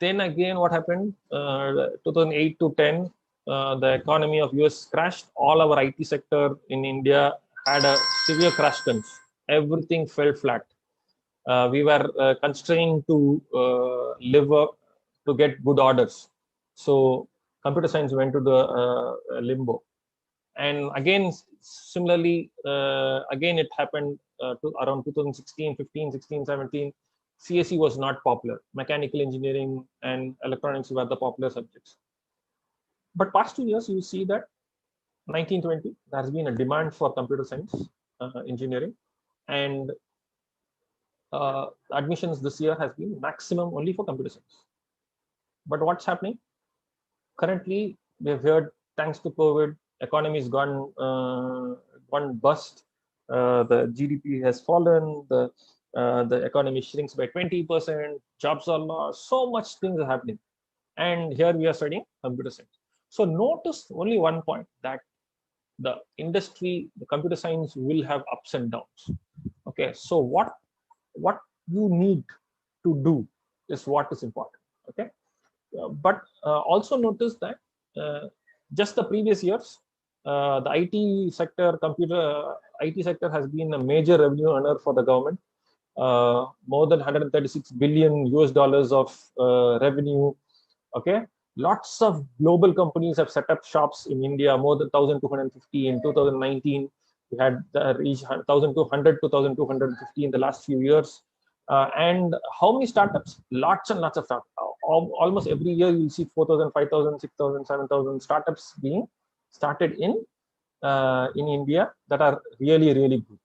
Then again, what happened? 2008 to 10, the economy of US crashed. All our IT sector in India had a severe crash course. Everything fell flat. We were constrained to live up to get good orders. So computer science went to the limbo. And again, similarly, again, it happened to around 2016, 15, 16, 17. CSE was not popular. Mechanical engineering and electronics were the popular subjects. But past 2 years, you see that 1920, there has been a demand for computer science engineering, and admissions this year has been maximum only for computer science. But what's happening? Currently, we've heard, thanks to COVID, economy's gone bust. The GDP has fallen. The economy shrinks by 20%. Jobs are lost. So much things are happening, and here we are studying computer science. So notice only one point, that the industry, the computer science will have ups and downs. Okay, so what you need to do is what is important. Okay, but also notice that just the previous years, the IT sector has been a major revenue earner for the government. More than 136 billion US dollars of revenue. Okay, lots of global companies have set up shops in India. More than 1,250 in 2019. We had reached 1,200 to 1,250 in the last few years. And how many startups? Lots and lots of startups. Almost every year you'll see 4,000, 5,000, 6,000, 7,000 startups being started in India that are really, really good.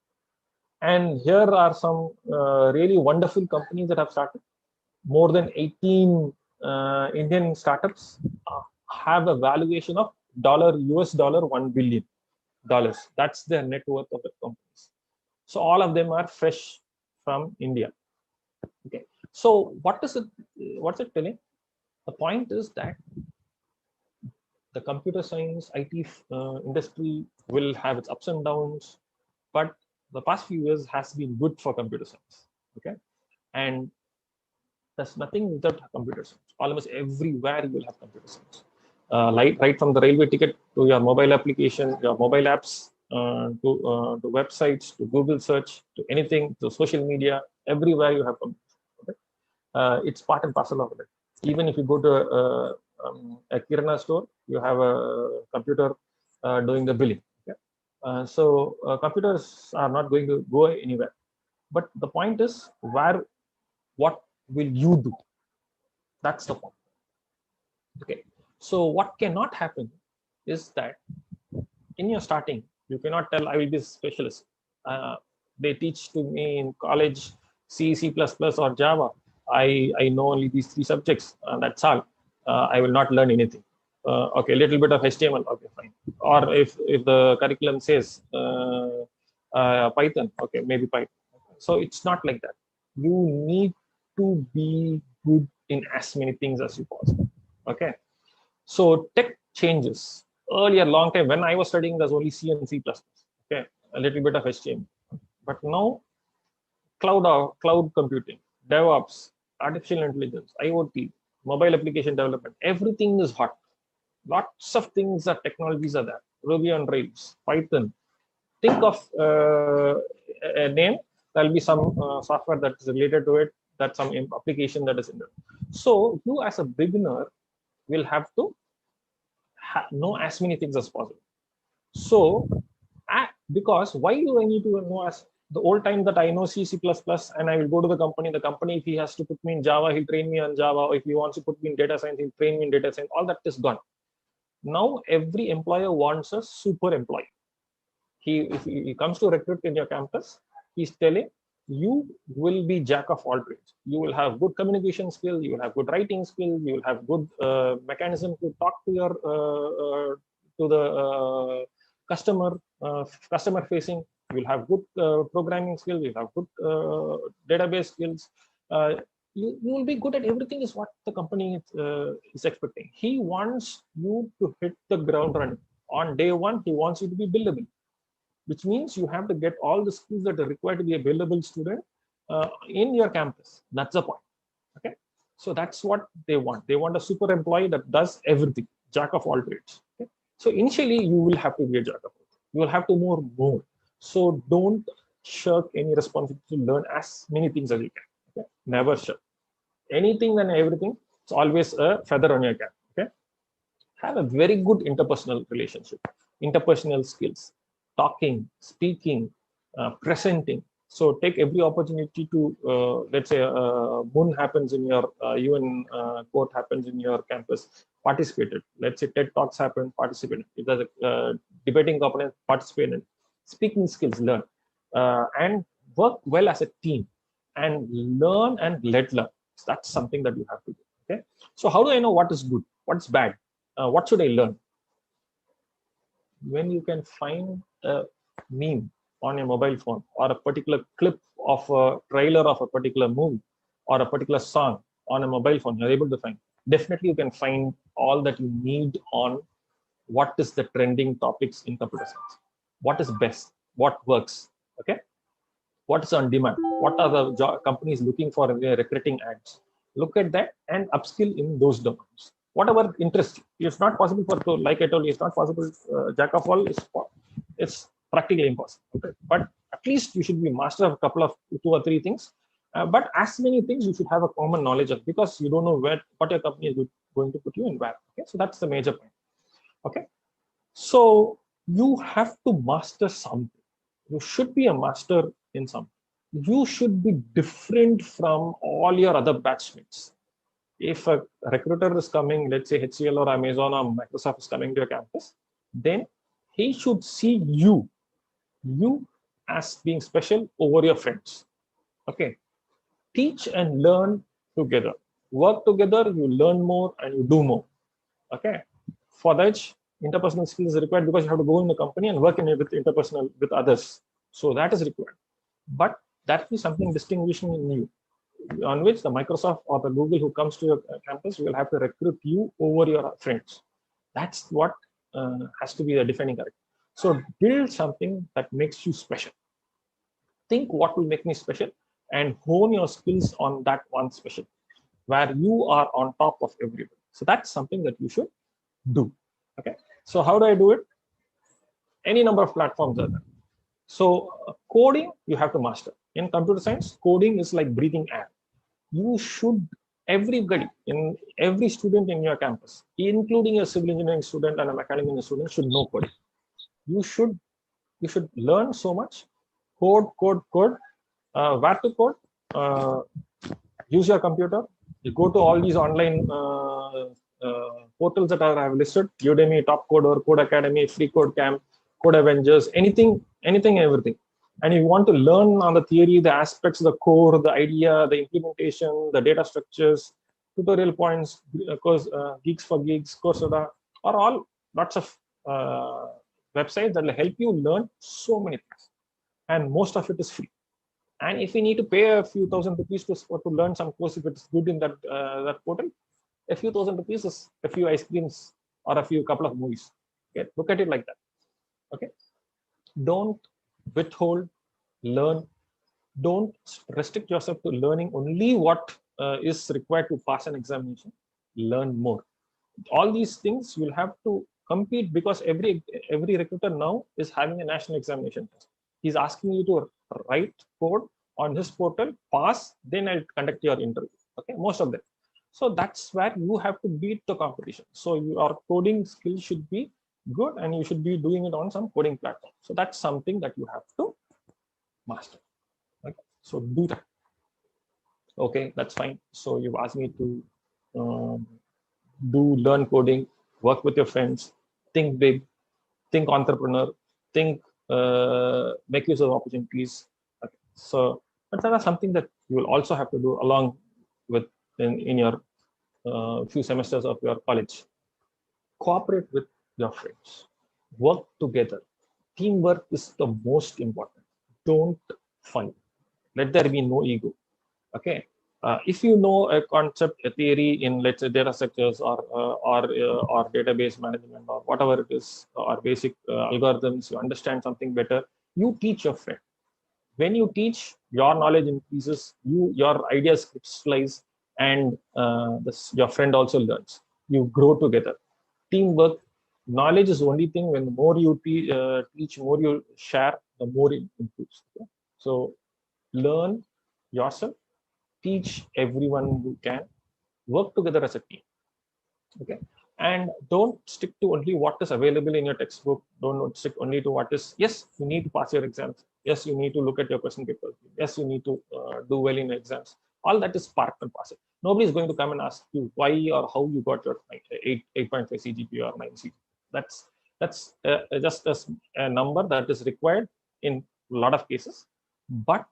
And here are some really wonderful companies that have started. More than 18 Indian startups have a valuation of US dollar $1 billion. That's their net worth of the companies. So all of them are fresh from India. Okay. So what's it telling? The point is that the computer science IT industry will have its ups and downs, but the past few years has been good for computer science. Okay, and there's nothing without computer science. Almost everywhere you will have computer science. Right from the railway ticket to your mobile application, your mobile apps, to websites, to Google search, to anything, to social media, everywhere you have computer. Okay? It's part and parcel of it. Even if you go to a Kirana store, you have a computer doing the billing. Okay? So computers are not going to go anywhere. But the point is, what will you do? That's the point. Okay. So what cannot happen is that in your starting, you cannot tell I will be a specialist. They teach to me in college C, C++, or Java. I know only these 3 subjects. That's all. I will not learn anything. Okay, a little bit of HTML. Okay, fine. Or if the curriculum says Python, okay, maybe Python. So it's not like that. You need to be good in as many things as you possible. Okay. So tech changes. Earlier, long time when I was studying, there's only C and C++. Okay, a little bit of HTML. But now, cloud computing, DevOps, artificial intelligence, IoT, mobile application development, everything is hot. Lots of things technologies are there. Ruby on Rails, Python. Think of a name. There'll be some software that is related to it. That's some application that is in there. So you as a beginner will have to know as many things as possible. So because why do I need to know? As the old time that I know C, C++, and I will go to the company, if he has to put me in Java, he'll train me on Java. Or if he wants to put me in data science, he'll train me in data science. All that is gone. Now every employer wants a super employee. If he comes to recruit in your campus, he's telling you will be jack of all trades. You will have good communication skill, you will have good writing skill, you will have good mechanism to talk to your to the customer facing, You will have good programming skills. You will have good database skills. You will be good at everything is what the company is expecting. He wants you to hit the ground running. On day one, he wants you to be billable, which means you have to get all the skills that are required to be a billable student in your campus. That's the point. Okay, so that's what they want. They want a super employee that does everything, jack of all trades. Okay? So initially, you will have to be a jack of all trades. You will have to know more. So don't shirk any responsibility to learn as many things as you can. Okay? Never shirk. Anything and everything, it's always a feather on your cap. Okay, have a very good interpersonal relationship, interpersonal skills, talking, speaking, presenting. So take every opportunity to, let's say, moon happens in your UN quote happens in your campus, participate it. Let's say TED Talks happen, participate it. If there's a debating component, participate in it. Speaking skills, learn, and work well as a team, and learn and let learn. That's something that you have to do. Okay. So how do I know what is good, what's bad? What should I learn? When you can find a meme on your mobile phone, or a particular clip of a trailer of a particular movie or a particular song on a mobile phone, you're able to find. Definitely you can find all that you need on what is the trending topics in computer science. What is best? What works? Okay. What is on demand? What are the companies looking for in their recruiting ads? Look at that and upskill in those domains. Whatever interests you. It's not possible for, like I told you, it's not possible. Jack of all, it's practically impossible. Okay? But at least you should be master of a couple of 2 or 3 things. But as many things you should have a common knowledge of, because you don't know what your company is going to put you in where. Okay, so that's the major point. Okay, so you have to master something. You should be a master in something. You should be different from all your other batchmates. If a recruiter is coming, let's say HCL or Amazon or Microsoft is coming to your campus, then he should see you as being special over your friends. Okay, teach and learn together. Work together, you learn more and you do more. Okay, for that, interpersonal skills is required because you have to go in the company and work in it with interpersonal with others. So that is required. But that is something distinguishing in you, on which the Microsoft or the Google who comes to your campus will have to recruit you over your friends. That's what has to be the defining character. So build something that makes you special. Think what will make me special and hone your skills on that one special, where you are on top of everybody. So that's something that you should do. Okay. So how do I do it? Any number of platforms are there. So coding, you have to master. In computer science, coding is like breathing air. You should, everybody, in every student in your campus, including a civil engineering student and a mechanical engineering student, should know coding. You should learn so much. Code. Where to code? Use your computer. You go to all these online portals that I have listed: Udemy, Top Coder, Code Academy, Free Code Camp, Code Avengers, anything, everything. And you want to learn on the theory, the aspects, the core, the idea, the implementation, the data structures, tutorial points, Geeks for Geeks, Coursera, are all lots of websites that will help you learn so many things. And most of it is free. And if you need to pay a few thousand rupees to learn some course, if it's good in that that portal, a few thousand rupees is a few ice creams or a couple of movies. Okay, look at it like that. Okay, don't withhold, learn. Don't restrict yourself to learning only what is required to pass an examination. Learn more. All these things you'll have to compete, because every recruiter now is having a national examination test. He's asking you to write code on his portal, pass, then I'll conduct your interview. Okay, most of them. So that's where you have to beat the competition. So your coding skills should be good, and you should be doing it on some coding platform. So that's something that you have to master. Okay, so do that. Okay, that's fine. So you've asked me to learn coding, work with your friends, think big, think entrepreneur, think make use of opportunities. Okay. So that's something that you will also have to do along with in your few semesters of your college. Cooperate with your friends, work together. Teamwork is the most important. don't fight. Let there be no ego. Okay. If you know a concept, a theory in, let's say, data structures or database management or whatever it is, or basic algorithms, you understand something better, you teach your friend. When you teach, your knowledge increases, your ideas crystallize, and your friend also learns. You grow together. Teamwork, knowledge is the only thing. When the more you teach, more you share, the more it improves. Okay? So learn yourself, teach everyone who can, work together as a team. Okay. And don't stick to only what is available in your textbook. Don't stick only to what is, yes, you need to pass your exams. Yes, you need to look at your question papers. Yes, you need to do well in exams. All that is part and parcel. Nobody is going to come and ask you why or how you got your 8.5 CGPA or 9 CGPA. That's just a number that is required in a lot of cases. But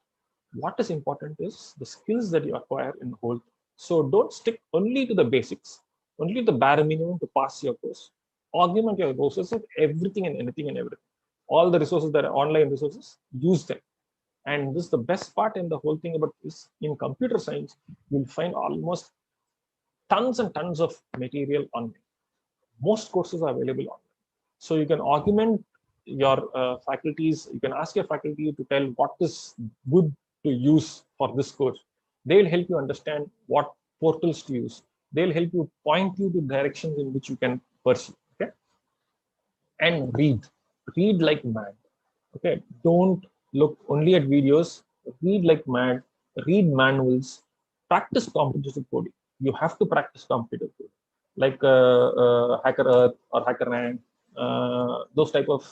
what is important is the skills that you acquire in the whole. So don't stick only to the basics, only the bare minimum to pass your course. Augment your resources of everything and anything and everything. All the resources that are online resources, use them. And this is the best part in the whole thing about this. In computer science, you'll find almost tons and tons of material online. Most courses are available online. So you can augment your faculties. You can ask your faculty to tell what is good to use for this course. They will help you understand what portals to use. They'll help you, point you to directions in which you can pursue. Okay. And read like mad. Okay. Don't look only at videos. Read like mad. Read manuals. Practice competitive coding. You have to practice competitive coding, like Hacker Earth or Hacker Rank. Those type of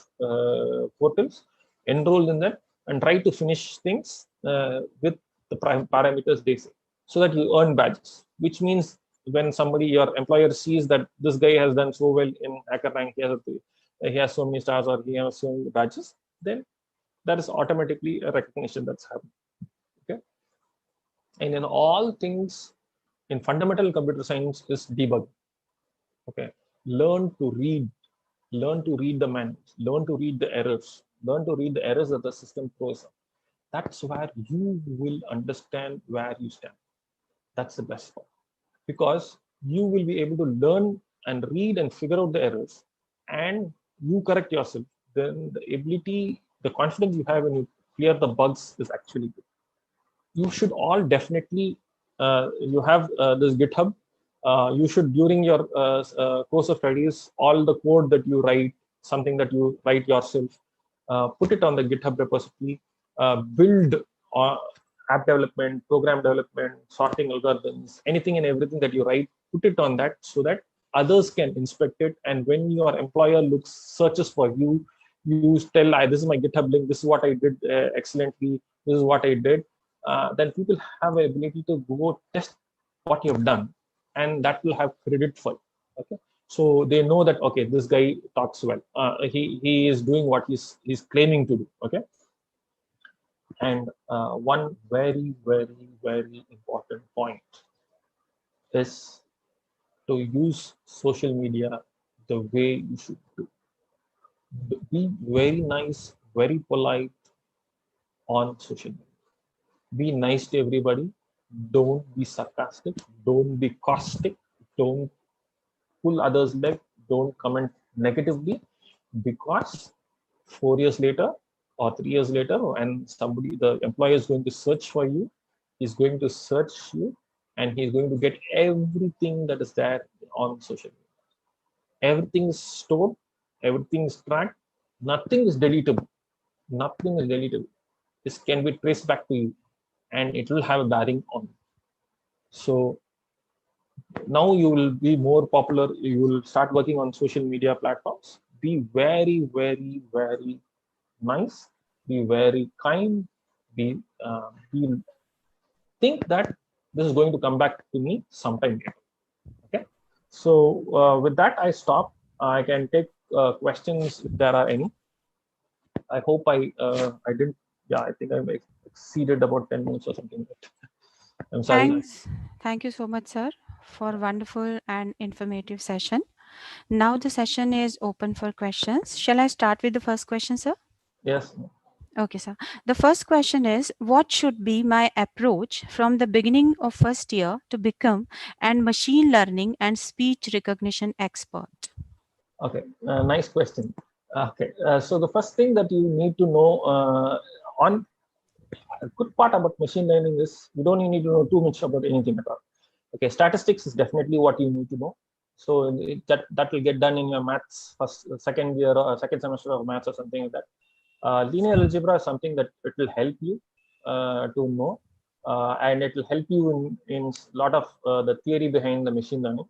portals. Enroll in them and try to finish things with the parameters they say, so that you earn badges. Which means when your employer sees that this guy has done so well in Hacker Rank, he has so many stars or he has so many badges, then that is automatically a recognition that's happening. Okay. And in all things, in fundamental computer science is debug. Okay. Learn to read the manuals, learn to read the errors, learn to read the errors that the system throws up. That's where you will understand where you stand. That's the best part, because you will be able to learn and read and figure out the errors, and you correct yourself. Then the confidence you have when you clear the bugs is actually good. You should all definitely, you have this GitHub. You should, during your course of studies, all the code that you write, something that you write yourself, put it on the GitHub repository. Build app development, program development, sorting algorithms, anything and everything that you write, put it on that, so that others can inspect it. And when your employer searches for you, you tell, this is my GitHub link, this is what I did excellently, this is what I did. Then people have the ability to go test what you have done, and that will have credit for you. Okay, so they know that, okay, this guy talks well. He is doing what he's claiming to do. Okay, and one very, very, very important point is to use social media the way you should do. Be very nice, very polite on social media. Be nice to everybody. Don't be sarcastic. Don't be caustic. Don't pull others' leg. Don't comment negatively, because 4 years later or 3 years later, when the employer is going to search for you, he's going to search you, and he's going to get everything that is there on social media. Everything is stored, everything is tracked, nothing is deletable. Nothing is deletable. This can be traced back to you, and it will have a bearing on you. So now you will be more popular. You will start working on social media platforms. Be very, very, very nice. Be very kind. Think that this is going to come back to me sometime later. Okay. So with that, I stop. I can take questions if there are any. I hope I didn't. Yeah, I think I exceeded about 10 minutes or something. I'm sorry. Thanks. Thank you so much, sir, for wonderful and informative session. Now the session is open for questions. Shall I start with the first question, sir? Yes. Okay, sir. The first question is, what should be my approach from the beginning of first year to become an machine learning and speech recognition expert? Okay, nice question. Okay, so the first thing that you need to know on a good part about machine learning is you don't need to know too much about anything at all. Okay, statistics is definitely what you need to know. So that will get done in your maths first, second year or second semester of maths or something like that. Linear algebra is something that it will help you to know, and it will help you in a lot of the theory behind the machine learning.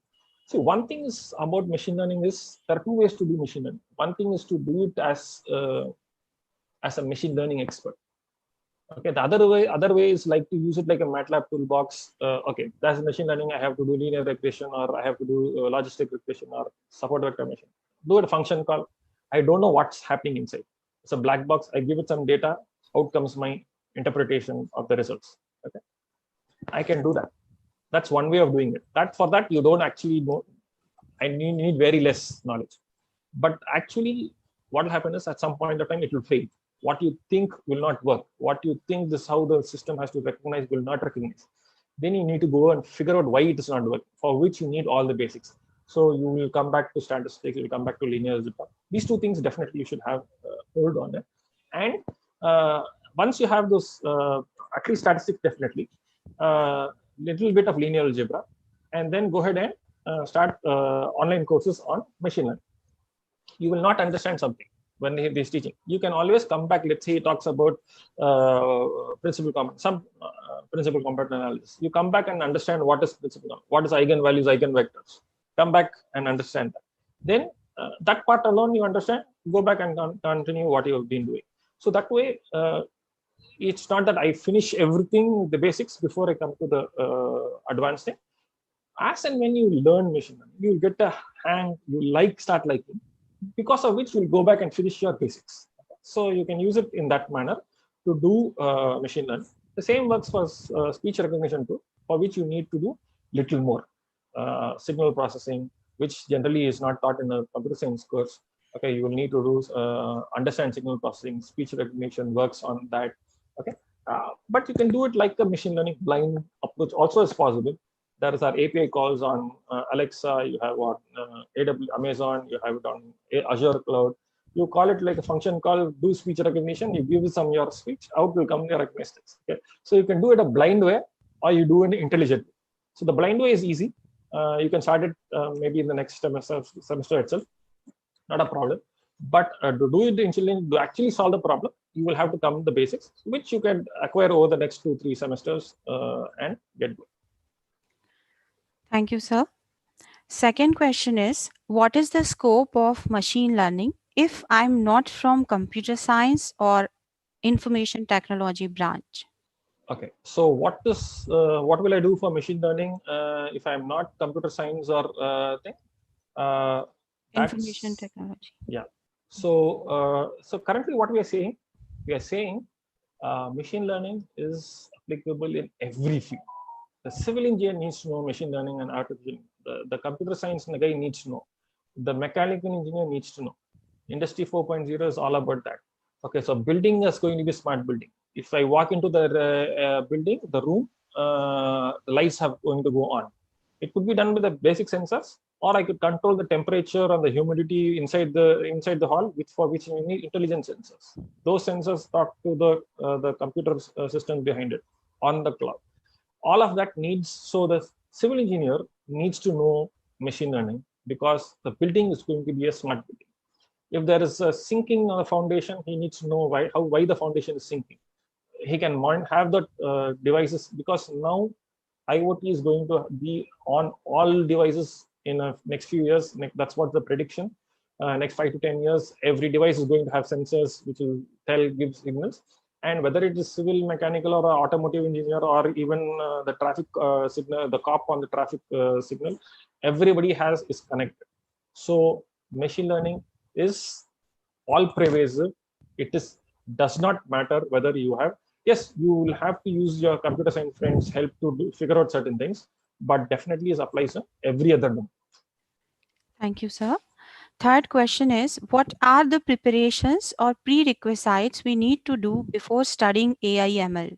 See, one thing is about machine learning is there are two ways to do machine learning. One thing is to do it as a machine learning expert. Okay, the other way is like to use it like a MATLAB toolbox. Okay, that's machine learning. I have to do linear regression, or I have to do logistic regression, or support vector machine. Do a function call. I don't know what's happening inside. It's a black box. I give it some data. Out comes my interpretation of the results. Okay, I can do that. That's one way of doing it. For that you don't actually know. I need very less knowledge. But actually, what will happen is at some point of time it will fail. What you think will not work. What you think this how the system has to recognize will not recognize. Then you need to go and figure out why it is not working, for which you need all the basics. So you will come back to statistics, you will come back to linear algebra. These two things definitely you should have hold on it. And once you have those, at least statistics definitely, little bit of linear algebra, and then go ahead and start online courses on machine learning. You will not understand something when he is teaching. You can always come back. Let's say he talks about principal component analysis. You come back and understand what is principal, what is eigenvalues, eigenvectors. Come back and understand that. Then that part alone you understand. Go back and continue what you have been doing. So that way, it's not that I finish everything, the basics, before I come to the advanced thing. As and when you learn machine learning, you will get a hang. You start liking. Because of which you'll go back and finish your basics. So you can use it in that manner to do machine learning. The same works for speech recognition too, for which you need to do little more. Signal processing, which generally is not taught in a computer science course. Okay, you will need to do understand signal processing. Speech recognition works on that. Okay, but you can do it like the machine learning blind approach also is possible. There is our API calls on Alexa, you have on Amazon, you have it on Azure Cloud. You call it like a function call, do speech recognition, you give it some your speech, out will come your recognitions. Okay? So you can do it a blind way, or you do it intelligent way. So the blind way is easy. You can start it maybe in the next semester itself, not a problem. But to do it intelligently, to actually solve the problem, you will have to come the basics, which you can acquire over the next 2-3 semesters and get good. Thank you, sir. Second question is, what is the scope of machine learning if I'm not from computer science or information technology branch? Okay, so what will I do for machine learning if I'm not computer science or thing? Information technology. Yeah. So so currently what we are saying machine learning is applicable in every field. The civil engineer needs to know machine learning and artificial. The computer science guy needs to know. The mechanical engineer needs to know. Industry 4.0 is all about that. Okay, so building is going to be smart building. If I walk into the building, the room, the lights are going to go on. It could be done with the basic sensors, or I could control the temperature and the humidity inside the hall, for which you need intelligent sensors. Those sensors talk to the computer system behind it on the cloud. All of that needs, so the civil engineer needs to know machine learning, because the building is going to be a smart building. If there is a sinking on the foundation, he needs to know why the foundation is sinking. He can have the devices, because now IoT is going to be on all devices in the next few years. That's what the prediction. Next 5 to 10 years, every device is going to have sensors which will give signals. And whether it is civil, mechanical, or automotive engineer, or even the traffic signal, the cop on the traffic signal, everybody is connected. So machine learning is all pervasive. It does not matter whether you have. Yes, you will have to use your computer science friends' help to figure out certain things, but definitely it applies to every other domain. Thank you, sir. Third question is, what are the preparations or prerequisites we need to do before studying AI/ML?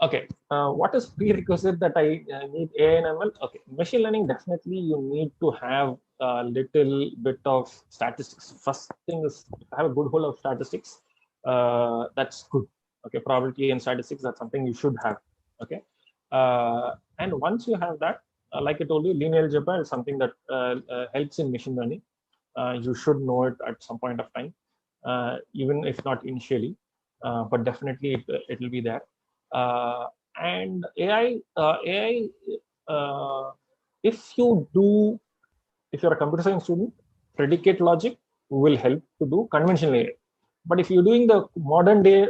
Okay, what is prerequisite that I need AI and ML? Okay, machine learning, definitely you need to have a little bit of statistics. First thing is have a good hold of statistics. That's good. Okay, probability and statistics, that's something you should have. Okay, and once you have that, like I told you, linear algebra is something that helps in machine learning. You should know it at some point of time, even if not initially, but definitely it will be there. And AI, if you're a computer science student, predicate logic will help to do conventional AI. But if you're doing the modern day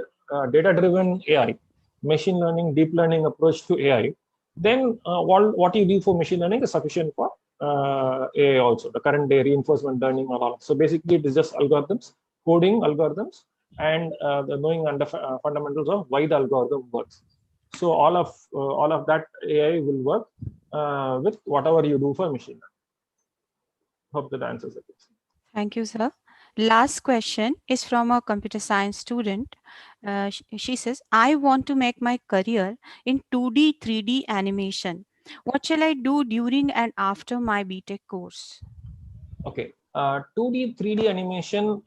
data-driven AI, machine learning, deep learning approach to AI, then what you do for machine learning is sufficient for AI also. The current day reinforcement learning or all. So basically, it is just algorithms, coding algorithms, and the knowing fundamentals of why the algorithm works. So all of that AI will work with whatever you do for machine learning. Hope that answers the question. Thank you, sir. Last question is from a computer science student. She says, I want to make my career in 2D, 3D animation. What shall I do during and after my BTech course? Okay, 2D, 3D animation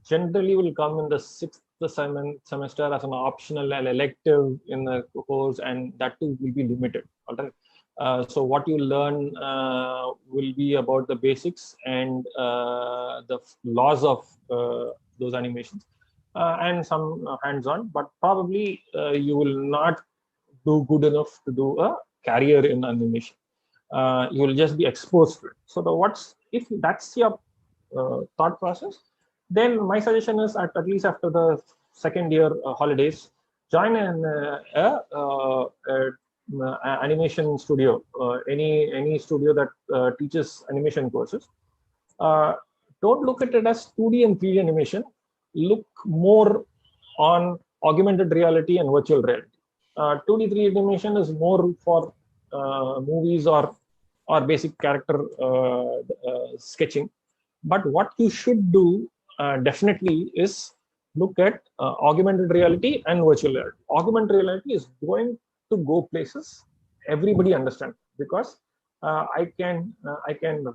generally will come in the sixth semester as an optional and elective in the course, and that too will be limited. All right. So what you learn will be about the basics and the laws of those animations and some hands-on, but probably you will not do good enough to do a career in animation. You will just be exposed to it. So if that's your thought process, then my suggestion is at least after the second year holidays, join animation studio, any studio that teaches animation courses. Don't look at it as 2D and 3D animation. Look more on augmented reality and virtual reality. 2D, 3D animation is more for movies or basic character sketching. But what you should do definitely is look at augmented reality and virtual reality. Augmented reality is going to go places everybody understands, because I can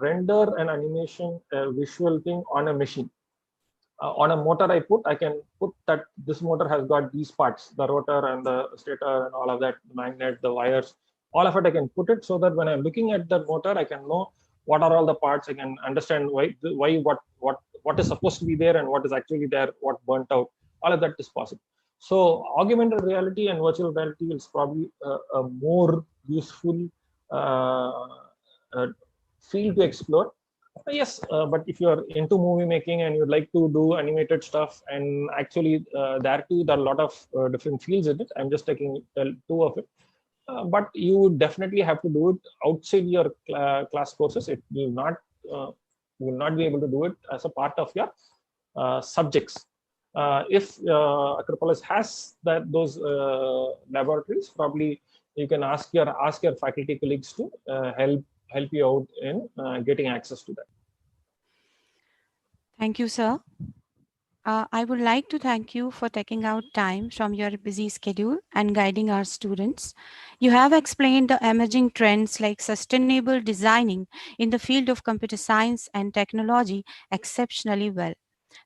render an animation visual thing on a machine. On a motor I can put that this motor has got these parts, the rotor and the stator and all of that, the magnet, the wires, all of it I can put it so that when I'm looking at that motor, I can know what are all the parts. I can understand why what is supposed to be there and what is actually there, what burnt out. All of that is possible. So augmented reality and virtual reality is probably a more useful field to explore. Yes, but if you're into movie making and you'd like to do animated stuff, and actually there too there are a lot of different fields in it. I'm just taking two of it. But you definitely have to do it outside your class courses. It will not you will not be able to do it as a part of your subjects. If Acropolis has those laboratories, probably you can ask your faculty colleagues to help you out in getting access to that. Thank you, sir. I would like to thank you for taking out time from your busy schedule and guiding our students. You have explained the emerging trends like sustainable designing in the field of computer science and technology exceptionally well.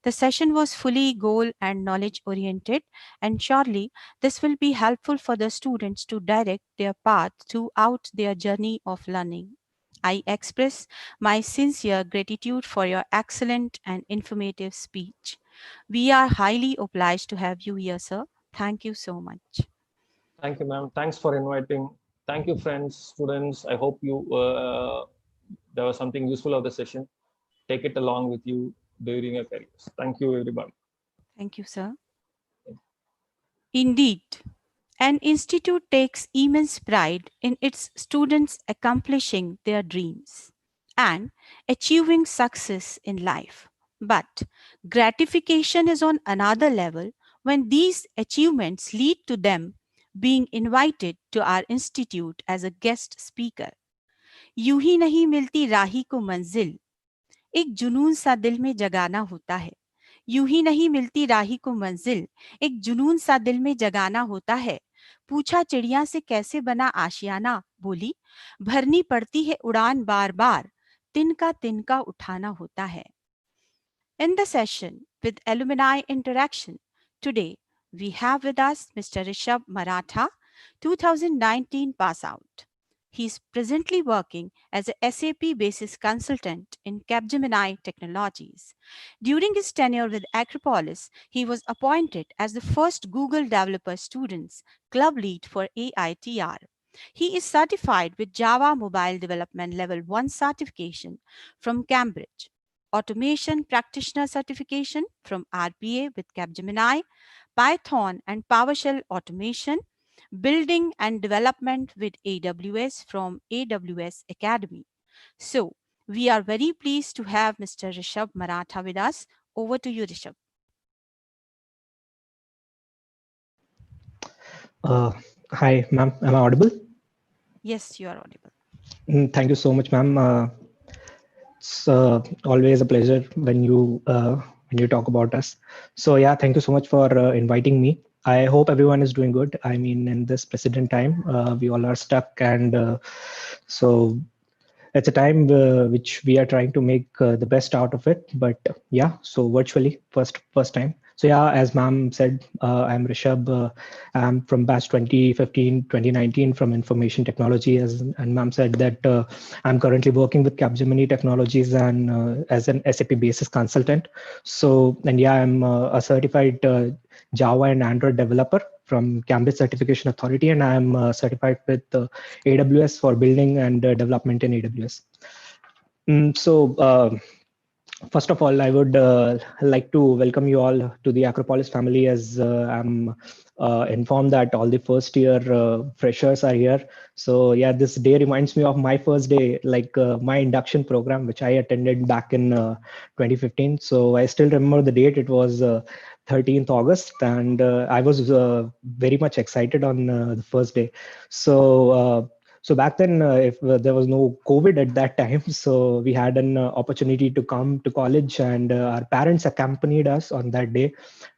The session was fully goal and knowledge oriented, and surely this will be helpful for the students to direct their path throughout their journey of learning. I express my sincere gratitude for your excellent and informative speech. We are highly obliged to have you here, sir. Thank you so much. Thank you, ma'am. Thanks for inviting. Thank you, friends, students. I hope there was something useful of the session. Take it along with you during your careers. Thank you, everybody. Thank you, sir. Indeed, an institute takes immense pride in its students accomplishing their dreams and achieving success in life. But gratification is on another level when these achievements lead to them being invited to our institute as a guest speaker. यूं ही नहीं मिलती राही को मंजिल, एक जुनून सा दिल में जगाना होता है। यूं ही नहीं मिलती राही को मंजिल, एक जुनून सा दिल में जगाना होता है। पूछा चिड़िया से कैसे बना आशियाना, बोली भरनी पड़ती है उड़ान बार बार, तिनका उठाना होता है। In the session with alumni interaction, today we have with us Mr. Rishabh Maratha, 2019 pass out. He is presently working as a SAP basis consultant in Capgemini Technologies. During his tenure with Acropolis, he was appointed as the first Google Developer Students Club Lead for AITR. He is certified with Java Mobile Development Level 1 certification from Cambridge, Automation Practitioner certification from RPA with Capgemini, Python and PowerShell automation, building and development with AWS from AWS Academy. So, we are very pleased to have Mr. Rishabh Maratha with us. Over to you, Rishabh. Hi, ma'am. Am I audible? Yes, you are audible. Thank you so much, ma'am. It's always a pleasure when you talk about us. So yeah, thank you so much for inviting me. I hope everyone is doing good. I mean, in this present time, we all are stuck, and so it's a time which we are trying to make the best out of it. But yeah, so virtually first time. So yeah, as ma'am said, I'm Rishabh. I'm from batch 2015 2019 from information technology, and ma'am said that I'm currently working with Capgemini Technologies and as an SAP basis consultant. So, and yeah, I'm a certified Java and Android developer from Cambridge Certification Authority, and I'm certified with AWS for building and development in AWS. First of all, I would like to welcome you all to the Acropolis family, as I'm informed that all the first year freshers are here. So yeah, this day reminds me of my first day, like my induction program, which I attended back in 2015. So I still remember the date. It was 13th August, and I was very much excited on the first day. So back then, if there was no COVID at that time, so we had an opportunity to come to college, and our parents accompanied us on that day,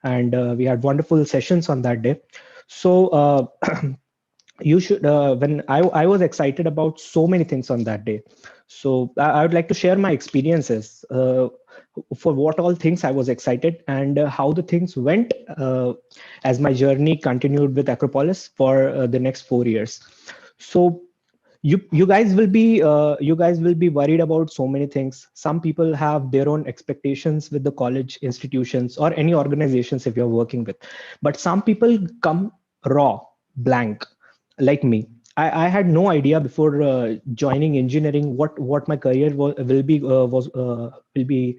and we had wonderful sessions on that day. So you should, when I was excited about so many things on that day. So I would like to share my experiences for what all things I was excited, and how the things went as my journey continued with Acropolis for the next 4 years. So you guys will be worried about so many things. Some people have their own expectations with the college institutions or any organizations if you're working with, but some people come raw, blank, like me. I had no idea before joining engineering what my career will be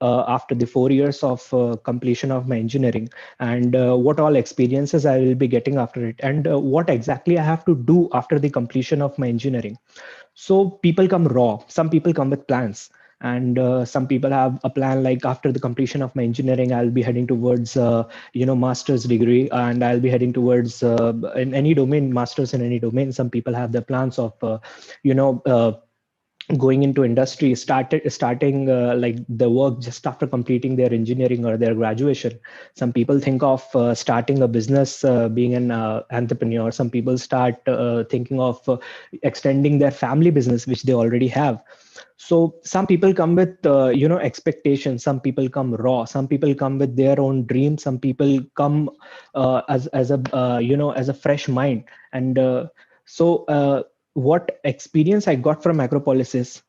after the 4 years of completion of my engineering, and what all experiences I will be getting after it, and what exactly I have to do after the completion of my engineering. So people come raw. Some people come with plans, and some people have a plan like after the completion of my engineering, I'll be heading towards master's degree, and I'll be heading towards in any domain, masters in any domain. Some people have their plans of going into industry, starting like the work just after completing their engineering or their graduation. Some people think of starting a business, being an entrepreneur. Some people start thinking of extending their family business which they already have. So some people come with expectations. Some people come raw. Some people come with their own dreams. Some people come as a fresh mind. And what experience I got from Acropolis is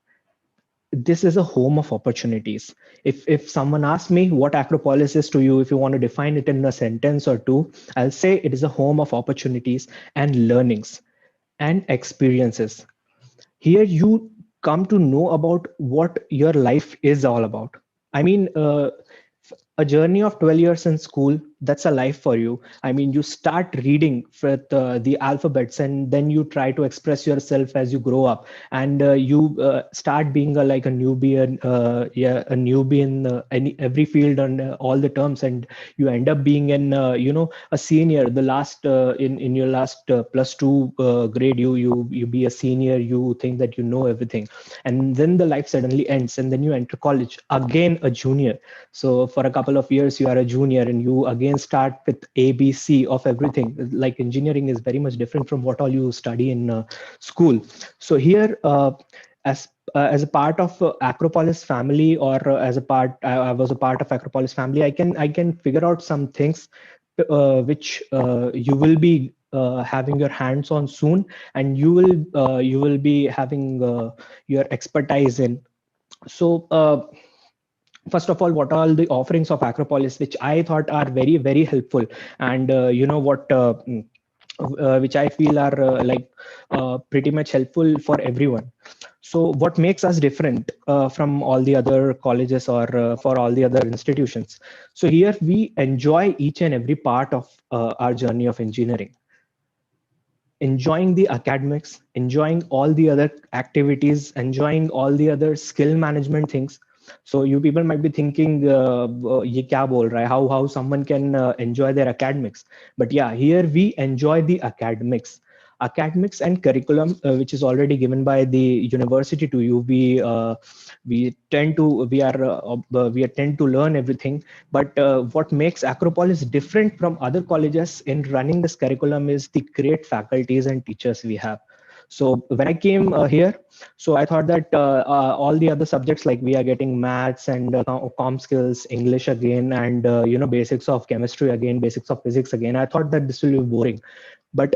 this is a home of opportunities. If someone asks me what Acropolis is to you, if you want to define it in a sentence or two, I'll say it is a home of opportunities and learnings and experiences. Here you come to know about what your life is all about. I mean, a journey of 12 years in school, that's a life for you. I mean, you start reading with the alphabets, and then you try to express yourself as you grow up, and you start being like a newbie, a newbie in every field and all the terms, and you end up being a senior. The last in your last +2 grade, you be a senior. You think that you know everything, and then the life suddenly ends, and then you enter college again, a junior. So for a couple of years, you are a junior, and you again start with ABC of everything. Like engineering is very much different from what all you study in school. So here, as a part of Acropolis family, or I was a part of Acropolis family. I can figure out some things which you will be having your hands on soon, and you will be having your expertise in. So first of all, what are all the offerings of Acropolis, which I thought are very, very helpful, and which I feel are pretty much helpful for everyone. So what makes us different from all the other colleges, or for all the other institutions? So here we enjoy each and every part of our journey of engineering, enjoying the academics, enjoying all the other activities, enjoying all the other skill management things. So you people might be thinking, ye kya bol raha hai? How someone can enjoy their academics? But yeah, here we enjoy the academics and curriculum, which is already given by the university to you. We tend to learn everything. But what makes Acropolis different from other colleges in running this curriculum is the great faculties and teachers we have. So when I came here, so I thought that all the other subjects, like we are getting maths and com skills, English again, and basics of chemistry again, basics of physics again. I thought that this will be boring, but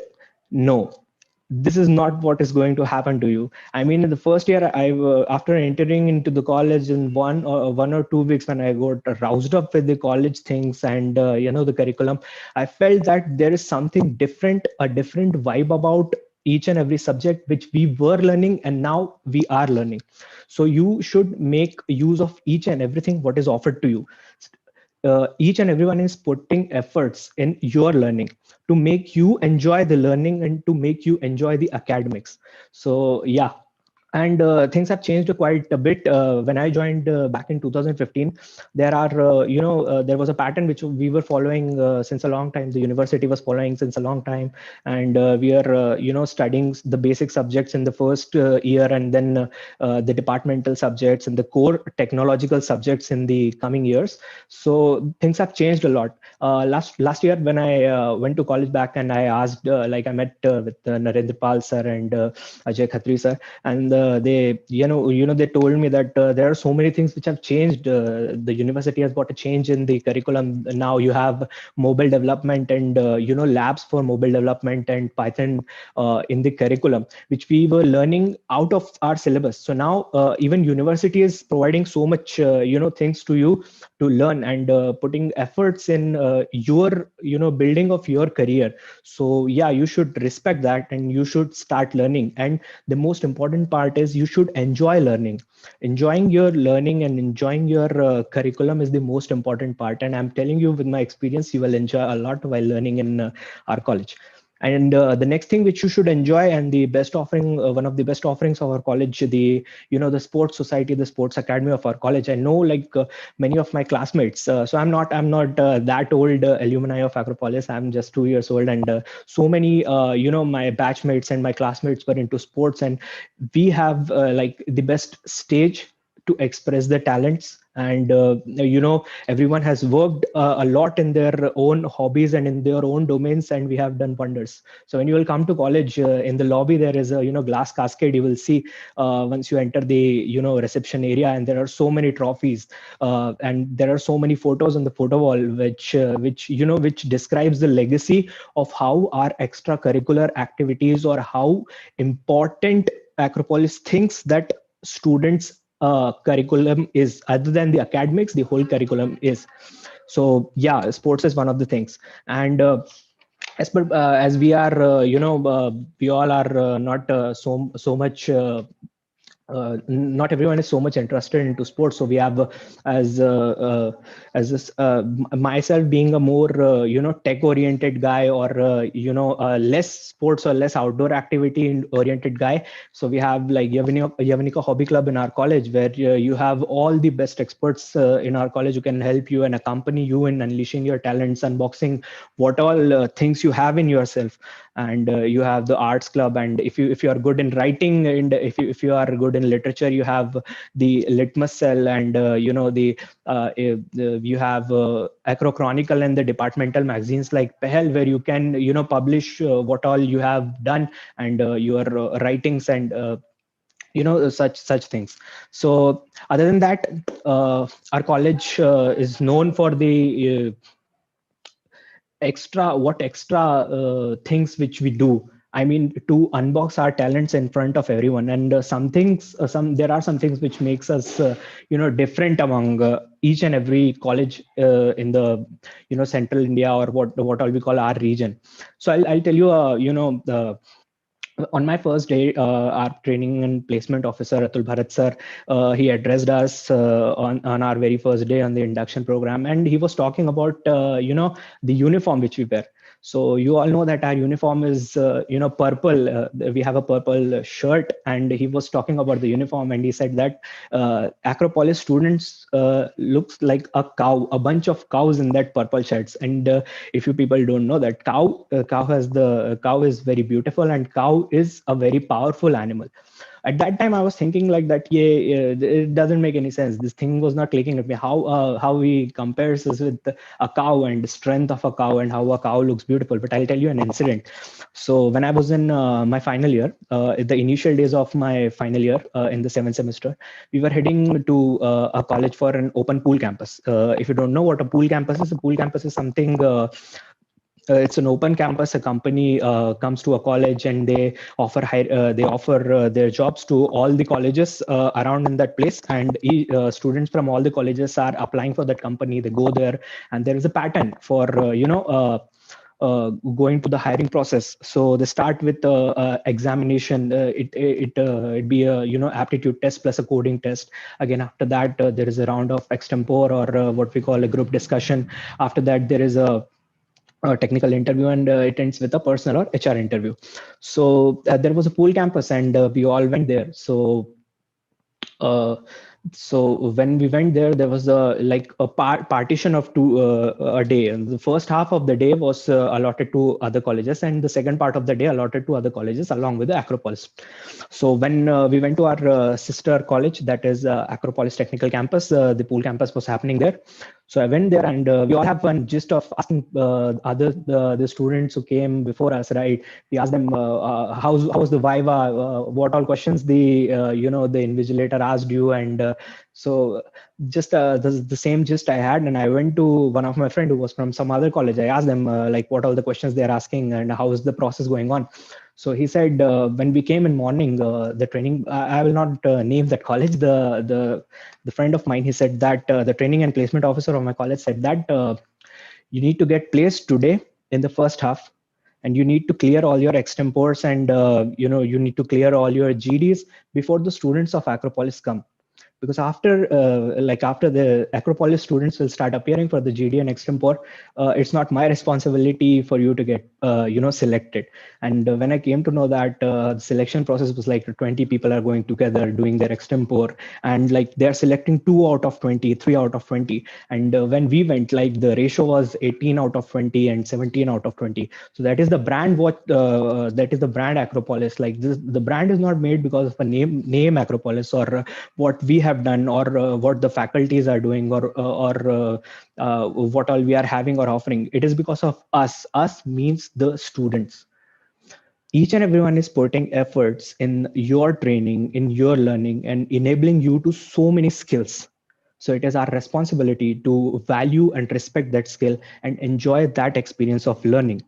no, this is not what is going to happen to you. I mean, in the first year, after entering into the college in 1 or 2 weeks, when I got roused up with the college things and the curriculum, I felt that there is something different, a different vibe about each and every subject which we were learning, and now we are learning. So you should make use of each and everything what is offered to you. Each and everyone is putting efforts in your learning to make you enjoy the learning and to make you enjoy the academics. So yeah, and things have changed quite a bit. When I joined back in 2015, there was a pattern which we were following since a long time. The university was following since a long time, and we are studying the basic subjects in the first year, and then the departmental subjects and the core technological subjects in the coming years. So things have changed a lot. Last year, when I went to college back, and I asked, I met with Narendra Pal sir and Ajay Khatri sir, and they told me that there are so many things which have changed. The university has got a change in the curriculum. Now you have mobile development and labs for mobile development and Python in the curriculum, which we were learning out of our syllabus. So now even university is providing so much things to you to learn, and putting efforts in your building of your career. So yeah, you should respect that, and you should start learning. And the most important part is you should enjoy learning. Enjoying your learning and enjoying your curriculum is the most important part, and I'm telling you, with my experience, you will enjoy a lot while learning in our college. And the next thing which you should enjoy, and the best offering, one of the best offerings of our college, the sports society, the sports academy of our college. I know, many of my classmates. So I'm not that old alumni of Acropolis. I'm just 2 years old, and so many my batchmates and my classmates were into sports, and we have the best stage to express the talents. And everyone has worked a lot in their own hobbies and in their own domains, and we have done wonders. So when you will come to college, in the lobby there is a glass cascade you will see once you enter the reception area, and there are so many trophies, and there are so many photos on the photo wall, which describes the legacy of how our extracurricular activities, or how important Acropolis thinks that students curriculum is. Other than the academics, the whole curriculum is. So yeah, sports is one of the things. And as we are we all are not so much not everyone is so much interested into sports. So we have as this myself being a more tech oriented guy, or less sports or less outdoor activity oriented guy. So we have like Yavanika Hobby Club in our college, where you have all the best experts in our college who can help you and accompany you in unleashing your talents, unboxing what all things you have in yourself. And you have the arts club, and if you are good in writing, and if you are good in literature, you have the litmus cell, and you have Acro Chronicle and the departmental magazines like Pehel, where you can publish what all you have done, and your writings, and such things. So other than that, our college is known for the extra things which we do. I mean, to unbox our talents in front of everyone. And there are some things which makes us different among each and every college in the central India, or what all we call our region. So I'll tell you on my first day, our training and placement officer, Atul Bharat sir, he addressed us on our very first day on the induction program, and he was talking about the uniform which we wear. So you all know that our uniform is purple. We have a purple shirt, and he was talking about the uniform, and he said that Acropolis students looks like a cow, a bunch of cows in that purple shirts. And if you people don't know that cow is very beautiful, and cow is a very powerful animal. At that time I was thinking like that, yeah, it doesn't make any sense. This thing was not clicking with me. How he compares us with a cow and the strength of a cow, and how a cow looks beautiful. But I'll tell you an incident. So when I was in my final year, the initial days of my final year in the 7th semester, we were heading to a college for an open pool campus. If you don't know what a pool campus is, a pool campus is something it's an open campus. A company comes to a college, and they offer their jobs to all the colleges around in that place, and students from all the colleges are applying for that company. They go there, and there is a pattern for going to the hiring process. So they start with examination. It'd be a aptitude test plus a coding test. Again, after that, there is a round of extempore, or what we call a group discussion. After that, there is a technical interview, and it ends with a personal or HR interview. So there was a pool campus, and we all went there. So when we went there, there was a partition of a day. And the first half of the day was allotted to other colleges, and the second part of the day allotted to other colleges along with the Acropolis. So when we went to our sister college, that is Acropolis Technical Campus, the pool campus was happening there. So I went there, and we all have one gist of asking the students who came before us, right? We asked them how's the viva, what all questions the the invigilator asked you, and so just the same gist I had. And I went to one of my friend who was from some other college. I asked them like what all the questions they're asking and how is the process going on. So he said when we came in morning, the training, I will not name that college. The friend of mine, he said that the training and placement officer of my college said that you need to get placed today in the first half, and you need to clear all your extempores, and you need to clear all your GDs before the students of Acropolis come. Because after the Acropolis students will start appearing for the GD and extempore, it's not my responsibility for you to get selected. And when I came to know that the selection process was like 20 people are going together doing their extempore, and like they're selecting 2 out of 20, 3 out of 20. And when we went, like the ratio was 18 out of 20 and 17 out of 20. So that is the brand that is the brand Acropolis. Like this, the brand is not made because of a name Acropolis, or what we have done, or what the faculties are doing, or what all we are having or offering. It is because of us. Us means the students. Each and everyone is putting efforts in your training, in your learning, and enabling you to so many skills. So it is our responsibility to value and respect that skill and enjoy that experience of learning.